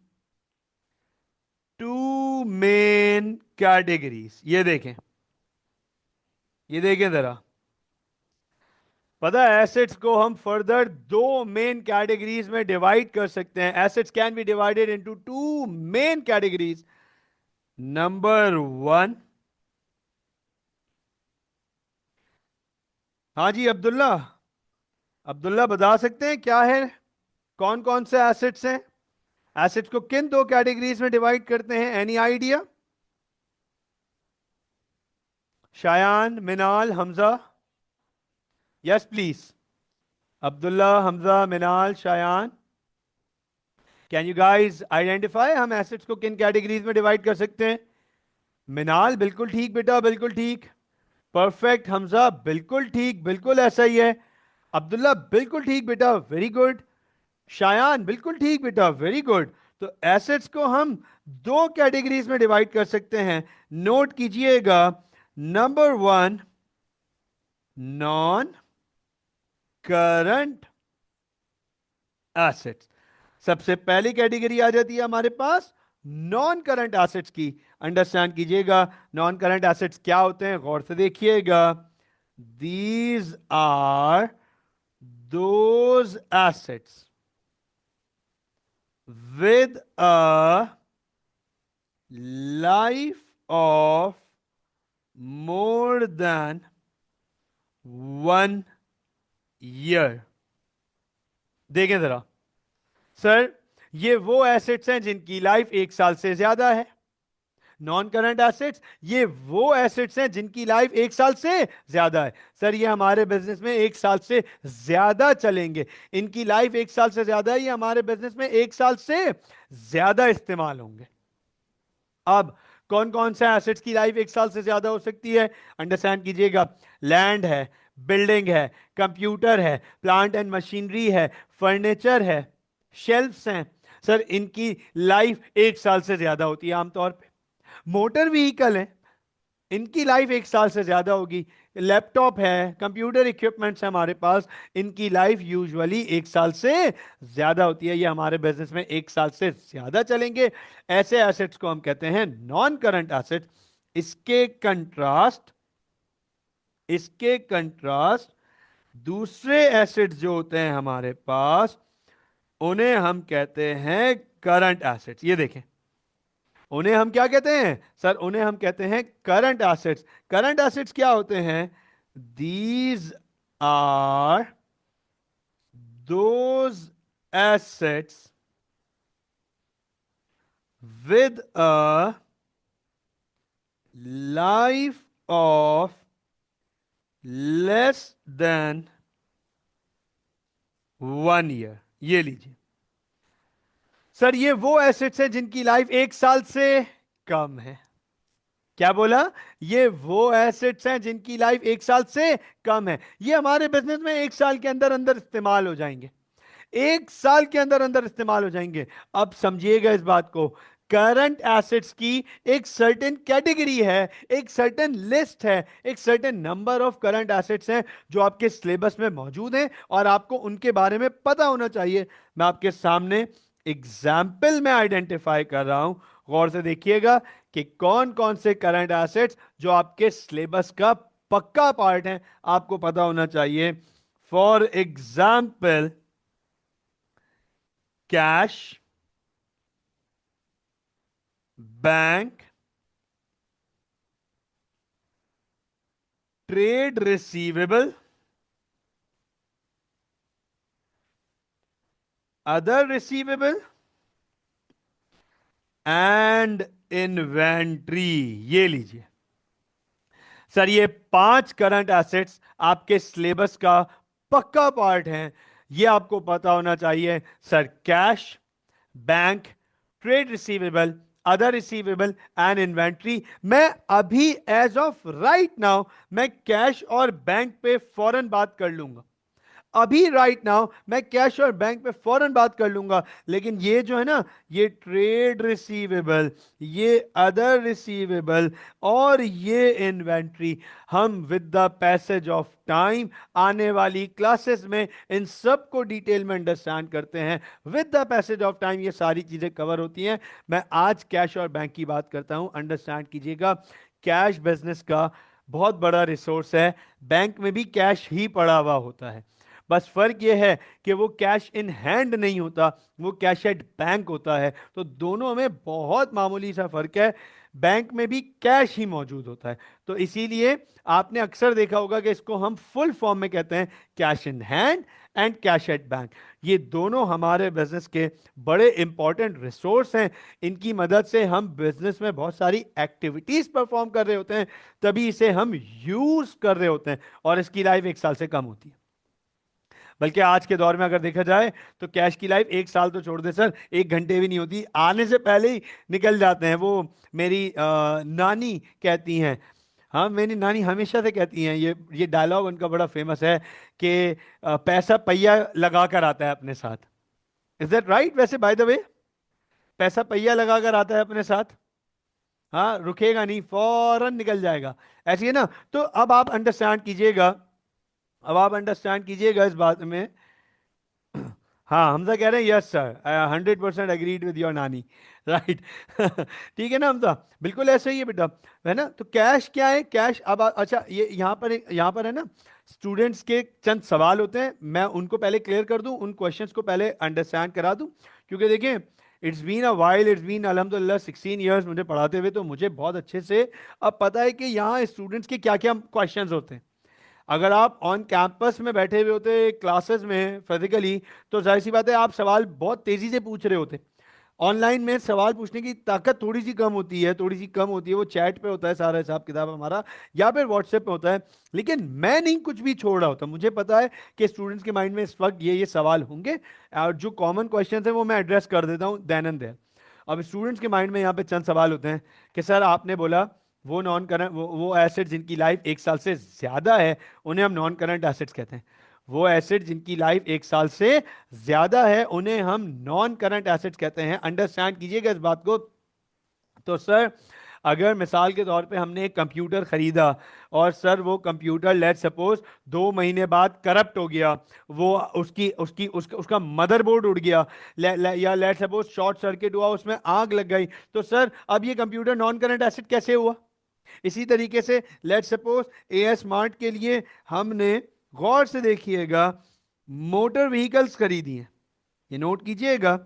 [SPEAKER 1] two main categories. ये देखें जरा, पता है एसेट्स को हम फर्दर दो मेन कैटेगरीज में डिवाइड कर सकते हैं। Assets can be divided into two main categories. Number one, हाँ जी अब्दुल्ला, अब्दुल्ला बता सकते हैं क्या है, कौन कौन से एसेट्स हैं? एसेट्स को किन दो कैटेगरीज में डिवाइड करते हैं? Any idea? Shayan, Minal, Hamza. Yes please. Abdullah, Hamza, Minal, Shayan, can you guys identify हम एसेट्स को किन कैटेगरीज में डिवाइड कर सकते हैं? मिनाल बिल्कुल ठीक बेटा, बिल्कुल ठीक, परफेक्ट। हमजा बिल्कुल ठीक, बिल्कुल ऐसा ही है। अब्दुल्ला बिल्कुल ठीक बेटा, वेरी गुड। शायान बिल्कुल ठीक बेटा, वेरी गुड। तो एसेट्स को हम दो कैटेगरीज में डिवाइड कर सकते हैं, नोट कीजिएगा। Number one, non current assets. सबसे पहली कैटेगरी आ जाती है हमारे पास नॉन करंट एसेट्स की। अंडरस्टैंड कीजिएगा, नॉन करंट एसेट्स क्या होते हैं, गौर से देखिएगा। These are those assets with a life of more than 1 year। देखें जरा सर, ये वो एसेट्स हैं जिनकी लाइफ 1 साल से ज्यादा है। नॉन करंट एसेट्स ये वो एसेट्स हैं जिनकी लाइफ 1 साल से ज्यादा है। सर ये हमारे बिजनेस में 1 साल से ज्यादा चलेंगे, इनकी लाइफ 1 साल से ज्यादा है, ये हमारे बिजनेस में 1 साल से ज्यादा इस्तेमाल होंगे। अब कौन कौन से एसेट्स की लाइफ 1 साल से ज्यादा हो सकती है? अंडरस्टैंड कीजिएगा। लैंड है, बिल्डिंग है, कंप्यूटर है, प्लांट एंड मशीनरी है, फर्नीचर है, शेल्फ्स हैं। सर इनकी लाइफ 1 साल से ज्यादा होती है आमतौर पे। मोटर व्हीकल है, इनकी लाइफ 1 साल से ज्यादा होगी। लैपटॉप है, कंप्यूटर इक्विपमेंट्स है हमारे पास, इनकी लाइफ यूजुअली 1 साल से ज्यादा होती है, ये हमारे बिजनेस में 1 साल से ज्यादा चलेंगे। ऐसे एसेट्स को हम कहते हैं नॉन करंट एसेट्स। इसके कंट्रास्ट, इसके कंट्रास्ट दूसरे एसेट्स जो होते हैं हमारे पास, उन्हें हम कहते हैं करंट एसेट्स। ये देखें, उन्हें हम क्या कहते हैं सर? उन्हें हम कहते हैं करंट एसेट्स। करंट एसेट्स क्या होते हैं? These are those assets with a life of less than 1 year। ये लीजिए सर, ये वो एसेट्स हैं जिनकी लाइफ 1 साल से कम है। क्या बोला? ये वो एसेट्स हैं जिनकी लाइफ 1 साल से कम है, ये हमारे बिजनेस में 1 साल के अंदर अंदर इस्तेमाल हो जाएंगे, 1 साल के अंदर अंदर इस्तेमाल हो जाएंगे। अब समझिएगा इस बात को, करंट एसेट्स की एक सर्टेन कैटेगरी है, एक सर्टेन लिस्ट है, एक certain number of current assets हैं जो आपके सिलेबस में मौजूद हैं और आपको उनके बारे में पता होना चाहिए। मैं आपके सामने एग्जाम्पल में आइडेंटिफाई कर रहा हूं, गौर से देखिएगा कि कौन कौन से करंट एसेट्स जो आपके सिलेबस का पक्का पार्ट है, आपको पता होना चाहिए। For example, cash, bank, trade receivable, other receivable and inventory. ये लीजिए सर, ये 5 करंट एसेट्स आपके सिलेबस का पक्का पार्ट हैं, ये आपको पता होना चाहिए। Sir cash, bank, trade receivable, other receivable and inventory. मैं अभी एज ऑफ राइट नाउ मैं कैश और बैंक पे फौरन बात कर लूंगा, अभी राइट नाउ मैं कैश और बैंक पे फौरन बात कर लूंगा। लेकिन ये जो है ना, ये ट्रेड रिसीवेबल, ये अदर रिसीवेबल और ये इन्वेंट्री, हम with the passage of time आने वाली क्लासेस में इन सब को डिटेल में अंडरस्टैंड करते हैं। With the passage of time ये सारी चीजें कवर होती हैं। मैं आज कैश और बैंक की बात करता हूं। अंडरस्टैंड कीजिएगा, कैश बिजनेस का बहुत बड़ा रिसोर्स है। बैंक में भी कैश ही पड़ा हुआ होता है, बस फर्क यह है कि वो कैश इन हैंड नहीं होता, वो कैश एट बैंक होता है। तो दोनों में बहुत मामूली सा फर्क है। बैंक में भी कैश ही मौजूद होता है, तो इसीलिए आपने अक्सर देखा होगा कि इसको हम फुल फॉर्म में कहते हैं cash in hand and cash at bank. ये दोनों हमारे बिजनेस के बड़े इंपॉर्टेंट रिसोर्स हैं। इनकी मदद से हम बिजनेस में बहुत सारी एक्टिविटीज परफॉर्म कर रहे होते हैं, तभी इसे हम यूज कर रहे होते हैं, और इसकी लाइफ 1 साल से कम होती है। बल्कि आज के दौर में अगर देखा जाए तो कैश की लाइफ 1 साल तो छोड़ दे सर, 1 घंटे भी नहीं होती, आने से पहले ही निकल जाते हैं। वो मेरी नानी कहती हैं, हाँ मेरी नानी हमेशा से कहती हैं, ये डायलॉग उनका बड़ा फेमस है कि पैसा पहिया लगा कर आता है अपने साथ। Is that right? वैसे बाय द वे, पैसा पहिया लगा कर आता है अपने साथ, हाँ रुकेगा नहीं, फौरन निकल जाएगा। ऐसी है ना? तो अब आप अंडरस्टैंड कीजिएगा इस बात में। हाँ, हमजा कह रहे हैं yes sir, I 100% agreed with your नानी, राइट। ठीक है ना हमजा, बिल्कुल ऐसे ही है बेटा, है ना? तो कैश क्या है? कैश अब अच्छा, ये यहाँ पर है ना, स्टूडेंट्स के चंद सवाल होते हैं, मैं उनको पहले क्लियर कर दूं, उन क्वेश्चंस को पहले अंडरस्टैंड करा दूं। क्योंकि देखिए, it's been a while, it's been अल्हम्दुलिल्लाह 16 ईयर्स मुझे पढ़ाते हुए, तो मुझे बहुत अच्छे से अब पता है कि यहाँ स्टूडेंट्स के क्या क्या क्वेश्चंस होते हैं। अगर आप ऑन कैंपस में बैठे हुए होते क्लासेस में फिजिकली, तो जाहिर सी बात है आप सवाल बहुत तेजी से पूछ रहे होते। ऑनलाइन में सवाल पूछने की ताकत थोड़ी सी कम होती है, थोड़ी सी कम होती है, वो चैट पे होता है सारा हिसाब किताब हमारा, या फिर व्हाट्सएप पे होता है। लेकिन मैं नहीं कुछ भी छोड़ रहा होता, मुझे पता है कि स्टूडेंट्स के माइंड में इस वक्त ये सवाल होंगे, और जो कॉमन क्वेश्चन है वो मैं एड्रेस कर देता हूँ देन एंड देयर। अब स्टूडेंट्स के माइंड में यहाँ पे चंद सवाल होते हैं कि सर आपने बोला वो नॉन करंट, वो एसेट जिनकी लाइफ 1 साल से ज्यादा है उन्हें हम नॉन करंट एसेट्स कहते हैं। वो एसेट जिनकी लाइफ 1 साल से ज्यादा है उन्हें हम नॉन करंट एसेट्स कहते हैं। अंडरस्टैंड कीजिएगा इस बात को। तो सर, अगर मिसाल के तौर पे हमने एक कंप्यूटर खरीदा, और सर वो कंप्यूटर लेट सपोज 2 महीने बाद करप्ट हो गया, वो उसकी उसकी उसका उसका मदरबोर्ड उड़ गया, या लेट सपोज शॉर्ट सर्किट हुआ, उसमें आग लग गई, तो सर अब ये कंप्यूटर नॉन करंट एसेट कैसे हुआ? इसी तरीके से लेट सपोज एएस स्मार्ट के लिए हमने, गौर से देखिएगा, मोटर व्हीकल्स खरीदी हैं। ये नोट कीजिएगा,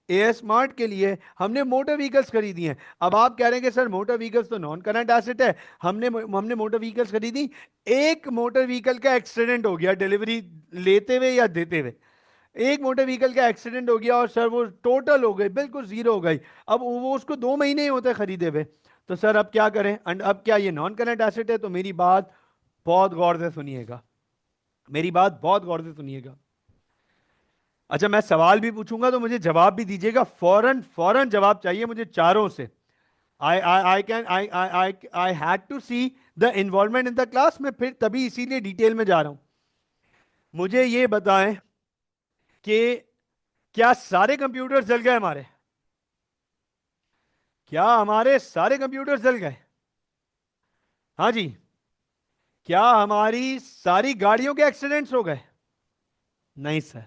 [SPEAKER 1] एएस स्मार्ट के लिए हमने मोटर व्हीकल्स खरीदी हैं। अब आप कह रहे हैं कि सर मोटर व्हीकल्स तो नॉन करंट एसेट है, हमने मोटर व्हीकल्स खरीदी, एक मोटर व्हीकल का एक्सीडेंट हो गया डिलीवरी लेते हुए या देते हुए, एक मोटर व्हीकल का एक्सीडेंट हो गया और सर वो टोटल हो गई, बिल्कुल जीरो हो गई। अब वो उसको 2 महीने ही होते खरीदे हुए, तो सर अब क्या करें? अब क्या ये नॉन करंट एसेट है? तो मेरी बात बहुत गौर से सुनिएगा, मेरी बात बहुत गौर से सुनिएगा। अच्छा, मैं सवाल भी पूछूंगा तो मुझे जवाब भी दीजिएगा, फौरन फौरन जवाब चाहिए मुझे चारों से। I can I had to see the involvement in the class में, फिर तभी इसीलिए डिटेल में जा रहा हूं। मुझे ये बताएं कि क्या सारे कंप्यूटर जल गए हमारे? क्या हमारे सारे कंप्यूटर जल गए? हाँ जी। क्या हमारी सारी गाड़ियों के एक्सीडेंट्स हो गए? नहीं सर,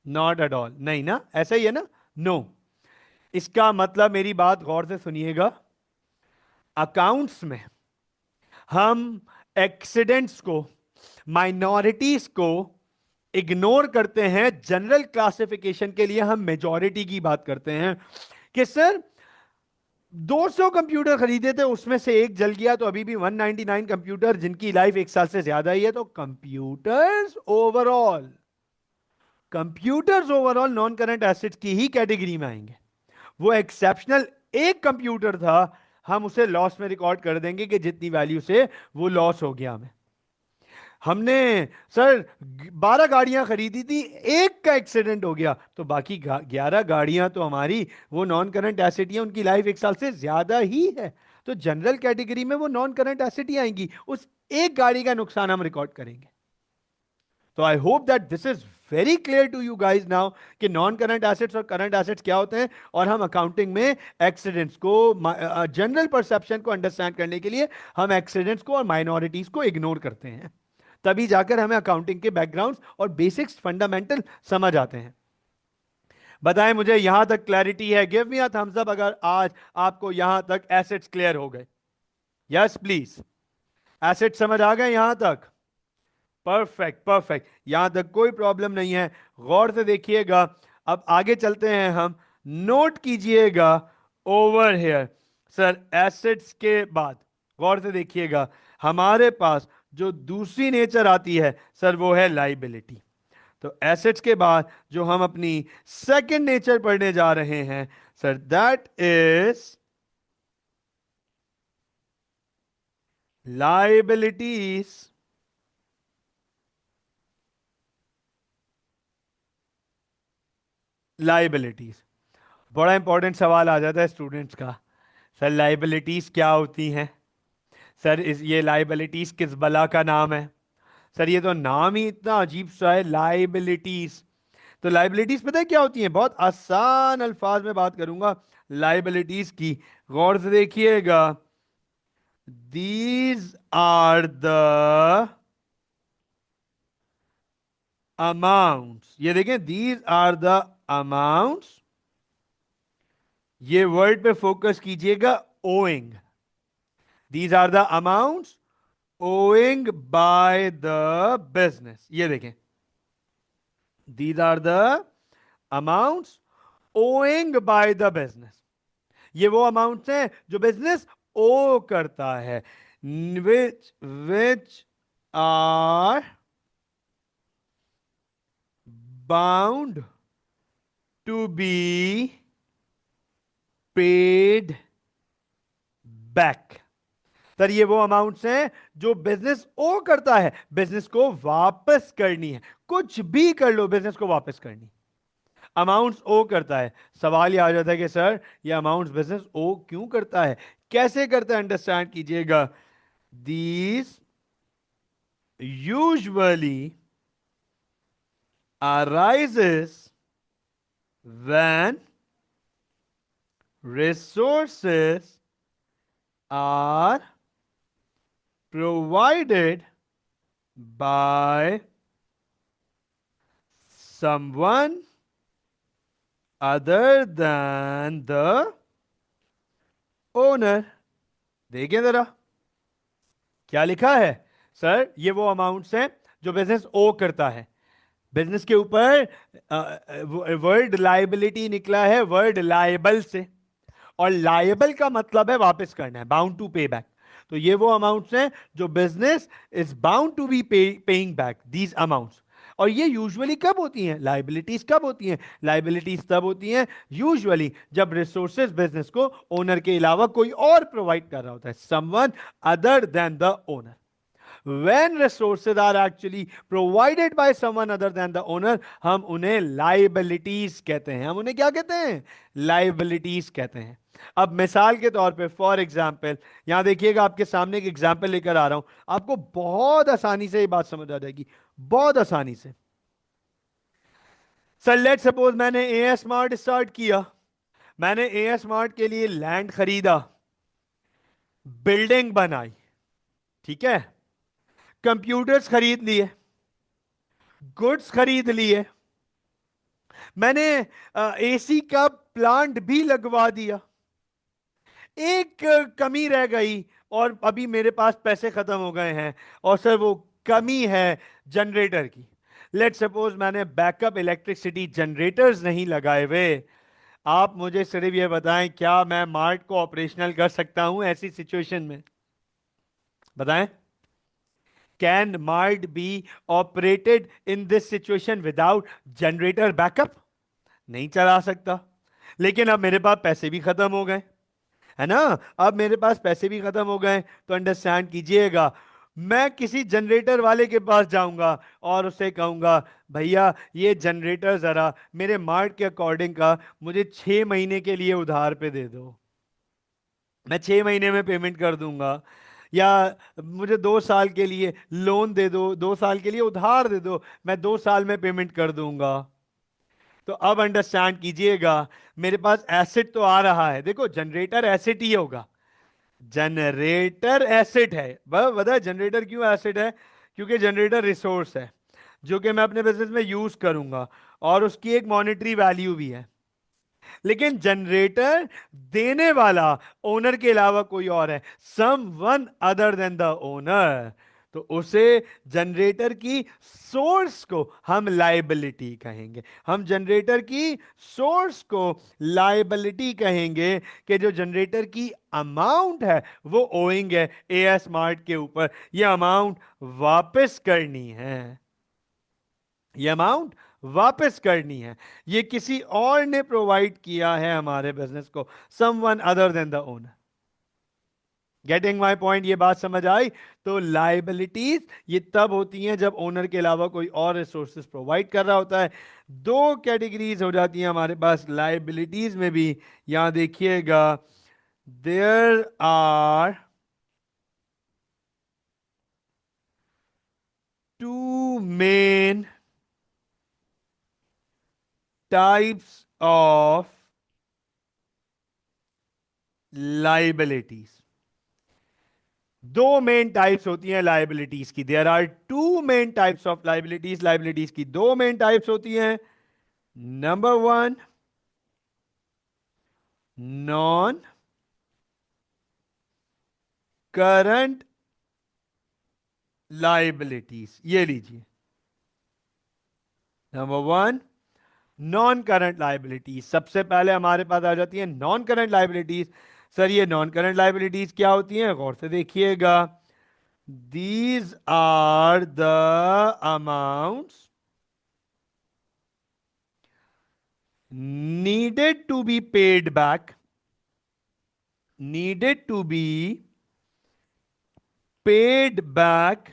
[SPEAKER 1] नॉट एट ऑल, नहीं ना, ऐसा ही है ना? नो। इसका मतलब, मेरी बात गौर से सुनिएगा, अकाउंट्स में हम एक्सीडेंट्स को, माइनॉरिटीज को इग्नोर करते हैं। जनरल क्लासिफिकेशन के लिए हम मेजॉरिटी की बात करते हैं कि सर 200 कंप्यूटर खरीदे थे, उसमें से एक जल गया, तो अभी भी 199 कंप्यूटर जिनकी लाइफ 1 साल से ज्यादा ही है। तो computers overall non current assets की ही कैटेगरी में आएंगे। वो एक्सेप्शनल एक कंप्यूटर था, हम उसे लॉस में रिकॉर्ड कर देंगे कि जितनी वैल्यू से वो लॉस हो गया हमें। हमने सर 12 गाड़ियां खरीदी थी, एक का एक्सीडेंट हो गया, तो बाकी 11 गाड़ियां तो हमारी वो नॉन करंट एसेट है, उनकी लाइफ 1 साल से ज्यादा ही है। तो जनरल कैटेगरी में वो नॉन करंट एसेट ही आएंगी, उस एक गाड़ी का नुकसान हम रिकॉर्ड करेंगे। तो I hope that this is very clear to you guys now कि नॉन करंट एसेट्स और करंट एसेट्स क्या होते हैं, और हम अकाउंटिंग में एक्सीडेंट्स को, जनरल परसेप्शन को अंडरस्टैंड करने के लिए हम एक्सीडेंट्स को और माइनॉरिटीज को इग्नोर करते हैं। तभी जाकर हमें अकाउंटिंग के बैकग्राउंड्स और बेसिक्स फंडामेंटल समझ आते हैं। बताएं मुझे, यहां तक क्लैरिटी है? Give me a thumbs up अगर आज आपको यहां तक एसेट्स क्लियर हो गए। Yes please. एसेट समझ आ गए यहां तक? परफेक्ट परफेक्ट, यहां तक कोई प्रॉब्लम नहीं है। गौर से देखिएगा, अब आगे चलते हैं हम। नोट कीजिएगा ओवर हेयर सर, एसेट्स के बाद गौर से देखिएगा, हमारे पास जो दूसरी नेचर आती है सर वो है लाइबिलिटी। तो एसेट्स के बाद जो हम अपनी सेकंड नेचर पढ़ने जा रहे हैं sir, that is liabilities. Liabilities, बड़ा इंपॉर्टेंट सवाल आ जाता है स्टूडेंट्स का। सर लाइबिलिटीज क्या होती हैं? सर इस ये लाइबिलिटीज किस बला का नाम है? सर ये तो नाम ही इतना अजीब सा है, लाइबिलिटीज। तो लाइबिलिटीज पता है क्या होती हैं? बहुत आसान अल्फाज में बात करूंगा लाइबिलिटीज की, गौर से देखिएगा। दीज आर द अमाउंट्स, ये देखें, दीज आर द अमाउंट्स, ये वर्ड पे फोकस कीजिएगा, owing. These are the amounts owing by the business. ये देखें, these are the amounts owing by the business. ये वो अमाउंट्स हैं जो बिजनेस ओ करता है, which are bound to be paid back. Sir ये वो अमाउंट्स हैं जो बिजनेस ओ करता है, बिजनेस को वापस करनी है, कुछ भी कर लो बिजनेस को वापस करनी, अमाउंट्स ओ करता है। सवाल ये आ जाता है कि सर ये अमाउंट्स बिजनेस ओ क्यों करता है, कैसे करता है? अंडरस्टैंड कीजिएगा, these usually arises when resources are provided by someone other than the owner। देखिए जरा क्या लिखा है। सर ये वो अमाउंट्स हैं जो बिजनेस ओ करता है, बिजनेस के ऊपर वर्ड लाइबिलिटी निकला है वर्ड लायबल से, और लायबल का मतलब है वापस करना है, बाउंड टू पे बैक। तो ये वो अमाउंट्स हैं जो business is bound to be paying back these amounts. और ये यूजुअली कब होती हैं? लाइबिलिटीज कब होती हैं? लाइबिलिटीज तब होती हैं यूजुअली जब रिसोर्सेज बिजनेस को ओनर के अलावा कोई और प्रोवाइड कर रहा होता है, someone other than the owner. when resources are actually provided by someone other than the owner, हम उन्हें liabilities कहते हैं। हम उन्हें क्या कहते हैं? liabilities कहते हैं। अब मिसाल के तौर पे फॉर एग्जाम्पल, यहां देखिएगा, आपके सामने एक एग्जाम्पल लेकर आ रहा हूं, आपको बहुत आसानी से ये बात समझ आ जाएगी, बहुत आसानी से। सर लेट सपोज मैंने ए स्मार्ट स्टार्ट किया, मैंने ए स्मार्ट के लिए लैंड खरीदा, बिल्डिंग बनाई, ठीक है, कंप्यूटर्स खरीद लिए, गुड्स खरीद लिए, मैंने एसी का प्लांट भी लगवा दिया। एक कमी रह गई, और अभी मेरे पास पैसे खत्म हो गए हैं, और सर वो कमी है जनरेटर की। लेट सपोज मैंने बैकअप इलेक्ट्रिसिटी जनरेटर्स नहीं लगाए हुए। आप मुझे सिर्फ ये बताएं, क्या मैं मार्ट को ऑपरेशनल कर सकता हूं ऐसी सिचुएशन में? बताएं, can mart be operated in this situation without generator backup? नहीं चला सकता। लेकिन अब मेरे पास पैसे भी खत्म हो गए, है ना? अब मेरे पास पैसे भी खत्म हो गए, तो अंडरस्टैंड कीजिएगा, मैं किसी जनरेटर वाले के पास जाऊंगा और उससे कहूंगा, भैया ये जनरेटर जरा मेरे मार्ट के अकॉर्डिंग का मुझे 6 महीने के लिए उधार पे दे दो, मैं 6 महीने में पेमेंट कर दूंगा। या मुझे 2 साल के लिए लोन दे दो, 2 साल के लिए उधार दे दो, मैं 2 साल में पेमेंट कर दूंगा। तो अब अंडरस्टैंड कीजिएगा, मेरे पास एसेट तो आ रहा है, देखो जनरेटर एसेट ही होगा, जनरेटर एसेट है। बता जनरेटर क्यों एसेट है? क्योंकि जनरेटर रिसोर्स है जो कि मैं अपने बिजनेस में यूज करूंगा और उसकी एक मॉनेटरी वैल्यू भी है। लेकिन जनरेटर देने वाला ओनर के अलावा कोई और है, someone other than the owner, तो उसे जनरेटर की सोर्स को हम लाइबिलिटी कहेंगे। हम जनरेटर की सोर्स को लाइबिलिटी कहेंगे कि जो जनरेटर की अमाउंट है वो ओइंग है एएस मार्ट के ऊपर, ये अमाउंट वापस करनी है, ये अमाउंट वापस करनी है। ये किसी और ने प्रोवाइड किया है हमारे बिजनेस को, someone other than the owner. Getting my point? ये बात समझ आई? तो लाइबिलिटीज ये तब होती हैं जब ओनर के अलावा कोई और रिसोर्सेज प्रोवाइड कर रहा होता है। दो कैटेगरीज हो जाती हैं हमारे पास लाइबिलिटीज में भी, यहां देखिएगा, there are two main types of liabilities. दो मेन टाइप्स होती हैं लाइबिलिटीज की, there are two main types of liabilities. Liabilities की दो मेन टाइप्स होती हैं। Number one, non current liabilities, ये लीजिए। Number one, non current liabilities. सबसे पहले हमारे पास आ जाती है नॉन करंट लाइबिलिटीज। सर ये नॉन करंट लाइबिलिटीज क्या होती हैं? गौर से देखिएगा, these are the amounts needed to be paid back, needed to be paid back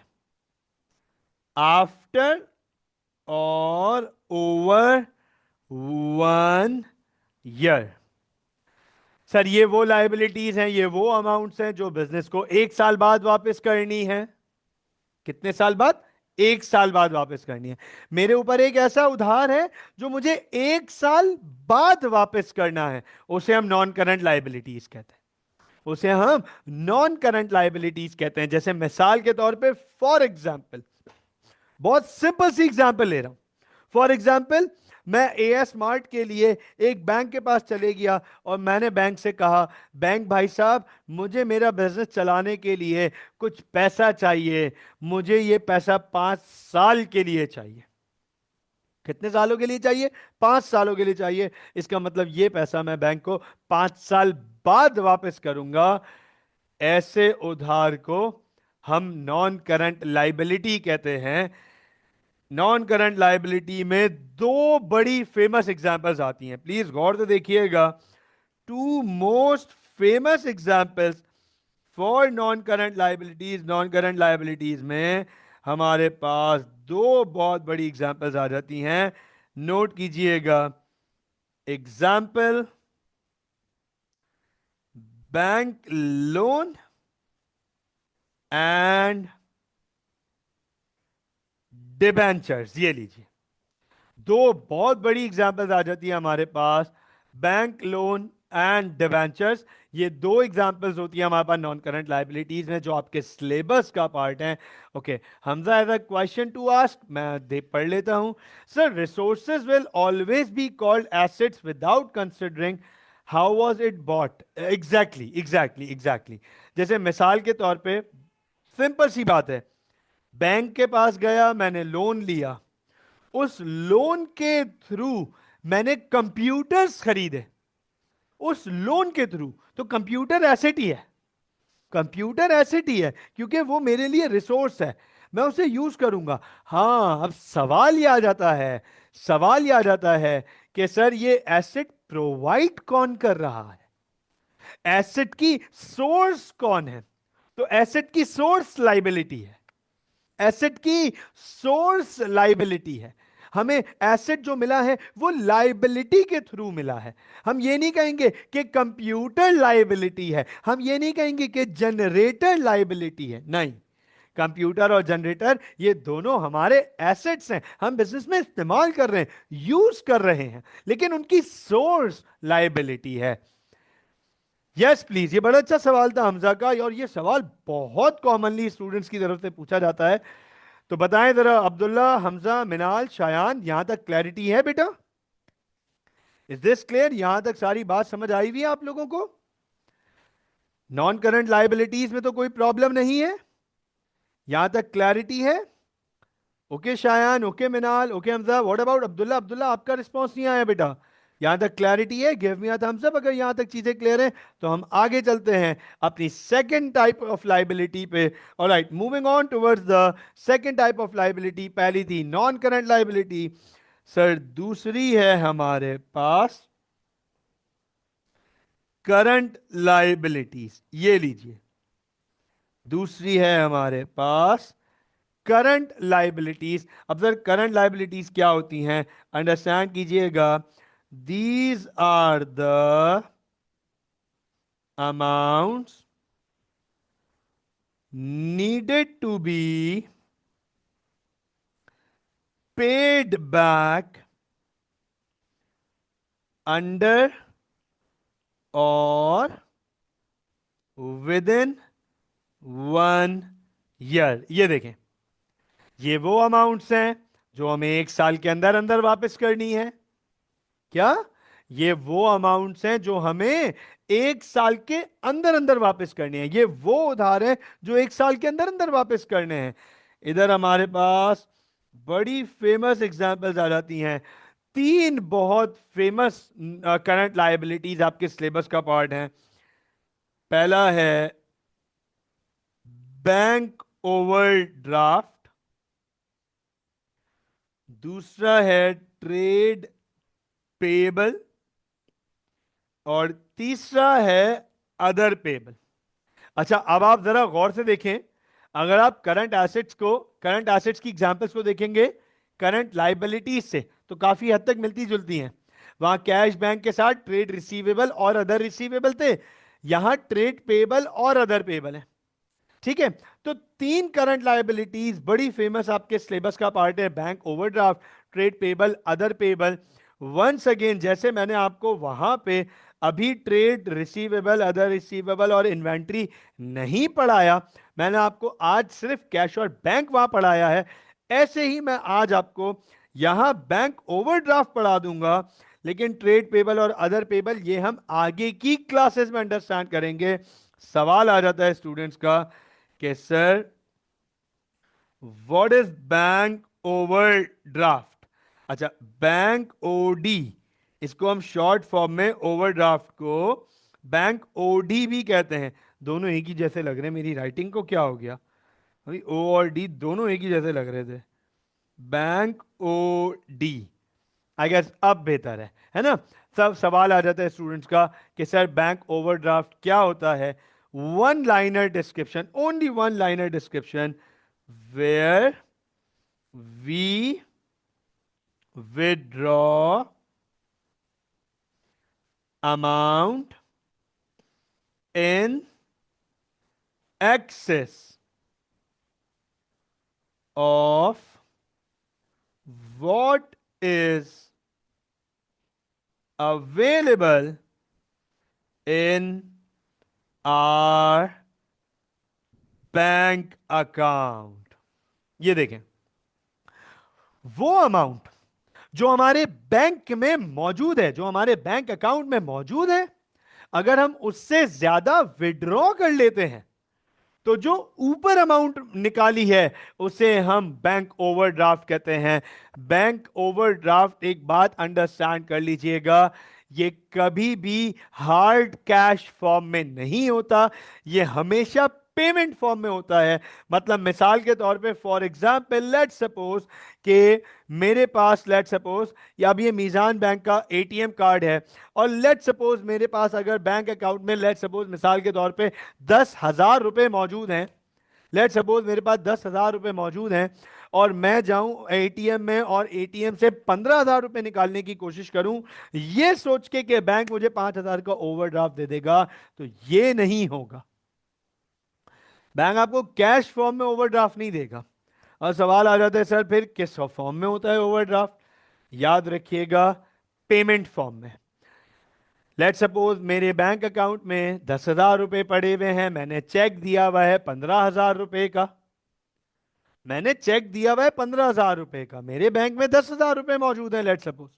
[SPEAKER 1] after or over 1 year। Sir ये वो लाइबिलिटीज हैं, ये वो अमाउंट्स हैं जो बिजनेस को 1 साल बाद वापस करनी है। कितने साल बाद? 1 साल बाद वापस करनी है। मेरे ऊपर एक ऐसा उधार है जो मुझे 1 साल बाद वापस करना है, उसे हम नॉन करंट लाइबिलिटीज कहते हैं, उसे हम नॉन करंट लाइबिलिटीज कहते हैं। जैसे मिसाल के तौर पे, फॉर एग्जाम्पल, बहुत सिंपल सी एग्जाम्पल ले रहा हूं। फॉर एग्जाम्पल, मैं एएस मार्ट के लिए एक बैंक के पास चले गया और मैंने बैंक से कहा, बैंक भाई साहब मुझे मेरा बिजनेस चलाने के लिए कुछ पैसा चाहिए, मुझे ये पैसा 5 साल के लिए चाहिए। कितने सालों के लिए चाहिए? 5 सालों के लिए चाहिए। इसका मतलब ये पैसा मैं बैंक को 5 साल बाद वापस करूंगा। ऐसे उधार को हम नॉन करंट लाइबिलिटी कहते हैं। नॉन करंट लाइबिलिटी में दो बड़ी फेमस एग्जांपल्स आती हैं, प्लीज गौर से देखिएगा। Two most famous examples for non current liabilities, non current liabilities में हमारे पास दो बहुत बड़ी एग्जांपल्स आ जाती हैं, नोट कीजिएगा। Example, bank loan and debentures. ये लीजिए, दो बहुत बड़ी एग्जांपल्स आ जाती है हमारे पास, बैंक लोन एंड डिबेंचर्स। ये दो एग्जांपल्स होती है हमारे पास नॉन करंट लाइबिलिटीज में, जो आपके सिलेबस का पार्ट है। Okay, Hamza has a question to ask, मैं दे पढ़ लेता हूं। Sir, resources will always be called assets without considering how was it bought. Exactly exactly exactly. जैसे मिसाल के तौर पे, सिंपल सी बात है, बैंक के पास गया, मैंने लोन लिया, उस लोन के थ्रू मैंने कंप्यूटर्स खरीदे, उस लोन के थ्रू, तो कंप्यूटर एसेट ही है, कंप्यूटर एसेट ही है, क्योंकि वो मेरे लिए रिसोर्स है, मैं उसे यूज करूंगा। हां, अब सवाल ये आ जाता है, सवाल ये आ जाता है कि सर ये एसेट प्रोवाइड कौन कर रहा है, एसेट की सोर्स कौन है? तो एसेट की सोर्स लाइबिलिटी है, एसेट की सोर्स लाइबिलिटी है। हमें एसेट जो मिला है वो लाइबिलिटी के थ्रू मिला है। हम ये नहीं कहेंगे कि कंप्यूटर लाइबिलिटी है, हम ये नहीं कहेंगे कि जनरेटर लाइबिलिटी है, नहीं। कंप्यूटर और जनरेटर ये दोनों हमारे एसेट्स हैं, हम बिजनेस में इस्तेमाल कर रहे हैं, यूज कर रहे हैं, लेकिन उनकी सोर्स लाइबिलिटी है। यस प्लीज, ये बड़ा अच्छा सवाल था हमजा का, और ये सवाल बहुत कॉमनली स्टूडेंट्स की तरफ से पूछा जाता है। तो बताएं जरा अब्दुल्ला, हमजा, मिनाल, शायान, यहां तक क्लैरिटी है बेटा? Is this clear? यहां तक सारी बात समझ आई हुई है आप लोगों को? नॉन करंट लाइबिलिटीज में तो कोई प्रॉब्लम नहीं है? यहां तक क्लैरिटी है? Okay Shayan, okay Minal, okay Hamza. What about Abdullah? Abdullah आपका रिस्पॉन्स नहीं आया बेटा। यहां तक क्लैरिटी है? Give me a thumbs up अगर यहां तक चीजें क्लियर हैं। तो हम आगे चलते हैं अपनी सेकंड टाइप ऑफ लाइबिलिटी पे। Alright, moving on towards the second type of liability. पहली थी नॉन करंट लाइबिलिटी, सर दूसरी है हमारे पास करंट लाइबिलिटीज। ये लीजिए, दूसरी है हमारे पास करंट लाइबिलिटीज। अब सर करंट लाइबिलिटीज क्या होती हैं, अंडरस्टैंड कीजिएगा। These are the amounts needed to be paid back under or within 1 year. ये देखें, ये वो अमाउंट्स हैं जो हमें 1 साल के अंदर अंदर वापस करनी है। क्या? ये वो अमाउंट्स हैं जो हमें 1 साल के अंदर अंदर वापस करनी है। ये वो उधार है जो 1 साल के अंदर अंदर वापस करने हैं। इधर हमारे पास बड़ी फेमस एग्जांपल्स आ जाती हैं। 3 बहुत फेमस करंट लायबिलिटीज आपके सिलेबस का पार्ट हैं। पहला है बैंक ओवरड्राफ्ट, दूसरा है ट्रेड पेबल, और तीसरा है अदर पेबल। अच्छा, अब आप जरा गौर से देखें, अगर आप करंट एसेट्स की एग्जांपल्स को देखेंगे करंट लाइबिलिटीज से, तो काफी हद तक मिलती जुलती हैं। वहां कैश बैंक के साथ ट्रेड रिसीवेबल और अदर रिसीवेबल थे, यहां ट्रेड पेबल और अदर पेबल है। ठीक है, तो 3 करंट लायबिलिटीज बड़ी फेमस आपके सिलेबस का पार्ट है, bank overdraft, trade payable, other payable. Once again, जैसे मैंने आपको वहां पे अभी ट्रेड रिसीवेबल, अदर रिसीवेबल और इन्वेंट्री नहीं पढ़ाया, मैंने आपको आज सिर्फ कैश और बैंक वहां पढ़ाया है, ऐसे ही मैं आज आपको यहां बैंक ओवरड्राफ्ट पढ़ा दूंगा। लेकिन ट्रेड पेबल और अदर पेबल ये हम आगे की क्लासेस में अंडरस्टैंड करेंगे। सवाल आ जाता है स्टूडेंट्स का कि sir what is bank overdraft? अच्छा, बैंक ओडी, इसको हम शॉर्ट फॉर्म में ओवरड्राफ्ट को बैंक ओडी भी कहते हैं। दोनों एक ही जैसे लग रहे हैं, मेरी राइटिंग को क्या हो गया भाई? ओ और डी दोनों एक ही जैसे लग रहे थे। Bank O D, I guess अब बेहतर है ना? सब सवाल आ जाता है स्टूडेंट्स का कि सर बैंक ओवरड्राफ्ट क्या होता है? One liner description, only one liner description, where we withdraw amount in excess of what is available in our bank account. ये देखें, वो अमाउंट जो हमारे बैंक में मौजूद है, जो हमारे बैंक अकाउंट में मौजूद है, अगर हम उससे ज्यादा विड्रॉ कर लेते हैं तो जो ऊपर अमाउंट निकाली है उसे हम बैंक ओवरड्राफ्ट कहते हैं। बैंक ओवरड्राफ्ट, एक बात अंडरस्टैंड कर लीजिएगा, ये कभी भी हार्ड कैश फॉर्म में नहीं होता, ये हमेशा पेमेंट फॉर्म में होता है। मतलब मिसाल के तौर पे फॉर एग्जांपल लेट सपोज कि मेरे पास लेट सपोज या अब ये मीजान बैंक का एटीएम कार्ड है, और लेट सपोज मेरे पास अगर बैंक अकाउंट में लेट सपोज मिसाल के तौर पे 10,000 रुपए मौजूद हैं। लेट सपोज मेरे पास 10,000 रुपए मौजूद हैं और मैं जाऊं एटीएम में और एटीएम से 15,000 रुपए निकालने की कोशिश करूं, ये सोच के कि बैंक मुझे 5,000 का ओवरड्राफ्ट दे देगा, तो ये नहीं होगा। बैंक आपको कैश फॉर्म में ओवरड्राफ्ट नहीं देगा। और सवाल आ जाता है सर फिर किस फॉर्म में होता है ओवरड्राफ्ट? याद रखिएगा, पेमेंट फॉर्म में। लेट सपोज मेरे बैंक अकाउंट में 10,000 रुपए पड़े हुए हैं, मैंने चेक दिया हुआ है 15,000 रुपए का। मैंने चेक दिया हुआ है 15,000 रुपए का, मेरे बैंक में 10,000 रुपए मौजूद है लेट सपोज।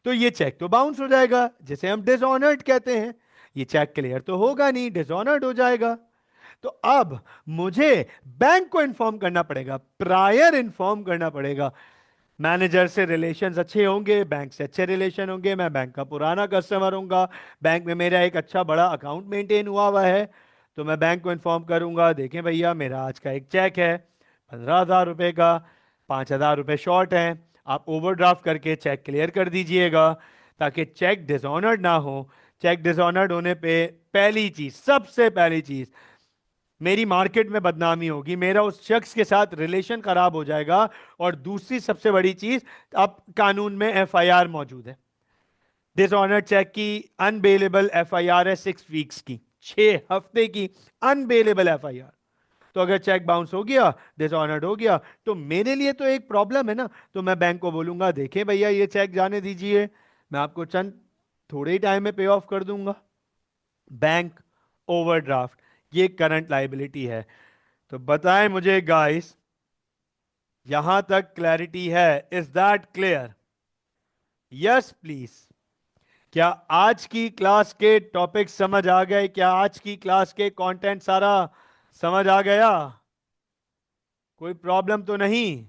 [SPEAKER 1] तो ये चेक तो बाउंस हो जाएगा, जिसे हम डिसऑनर्ड कहते हैं। ये चेक क्लियर तो होगा नहीं, डिसऑनर्ड हो जाएगा। तो अब मुझे बैंक को इन्फॉर्म करना पड़ेगा, प्रायर इन्फॉर्म करना पड़ेगा। मैनेजर से रिलेशंस अच्छे होंगे, बैंक से अच्छे रिलेशन होंगे, मैं बैंक का पुराना कस्टमर होऊंगा, बैंक में मेरा एक अच्छा बड़ा अकाउंट मेंटेन हुआ है, तो मैं बैंक को इन्फॉर्म करूंगा, देखें भैया मेरा आज का एक चेक है 15,000 रुपए का, 5,000 रुपए शॉर्ट हैं, आप ओवरड्राफ्ट करके चेक क्लियर कर दीजिएगा, ताकि चेक डिसऑनर्ड ना हो। चेक डिसऑनर्ड होने पे पहली चीज, सबसे पहली चीज, मेरी मार्केट में बदनामी होगी, मेरा उस शख्स के साथ रिलेशन खराब हो जाएगा। और दूसरी सबसे बड़ी चीज, अब कानून में एफआईआर मौजूद है। डिसऑनर चेक की अनबेलेबल एफआईआर है 6 वीक्स की, 6 हफ्ते की अनबेलेबल एफआईआर। तो अगर चेक बाउंस हो गया, डिसऑनर्ड हो गया, तो मेरे लिए तो एक प्रॉब्लम है ना। तो मैं बैंक को बोलूंगा देखें भैया ये चेक जाने दीजिए, मैं आपको चंद थोड़े ही टाइम में पे ऑफ कर दूंगा। बैंक ओवरड्राफ्ट ये करंट लाइबिलिटी है। तो बताएं मुझे गाइस, यहां तक क्लैरिटी है? Is that clear? Yes please. क्या आज की क्लास के टॉपिक समझ आ गए? क्या आज की क्लास के कंटेंट सारा समझ आ गया? कोई प्रॉब्लम तो नहीं?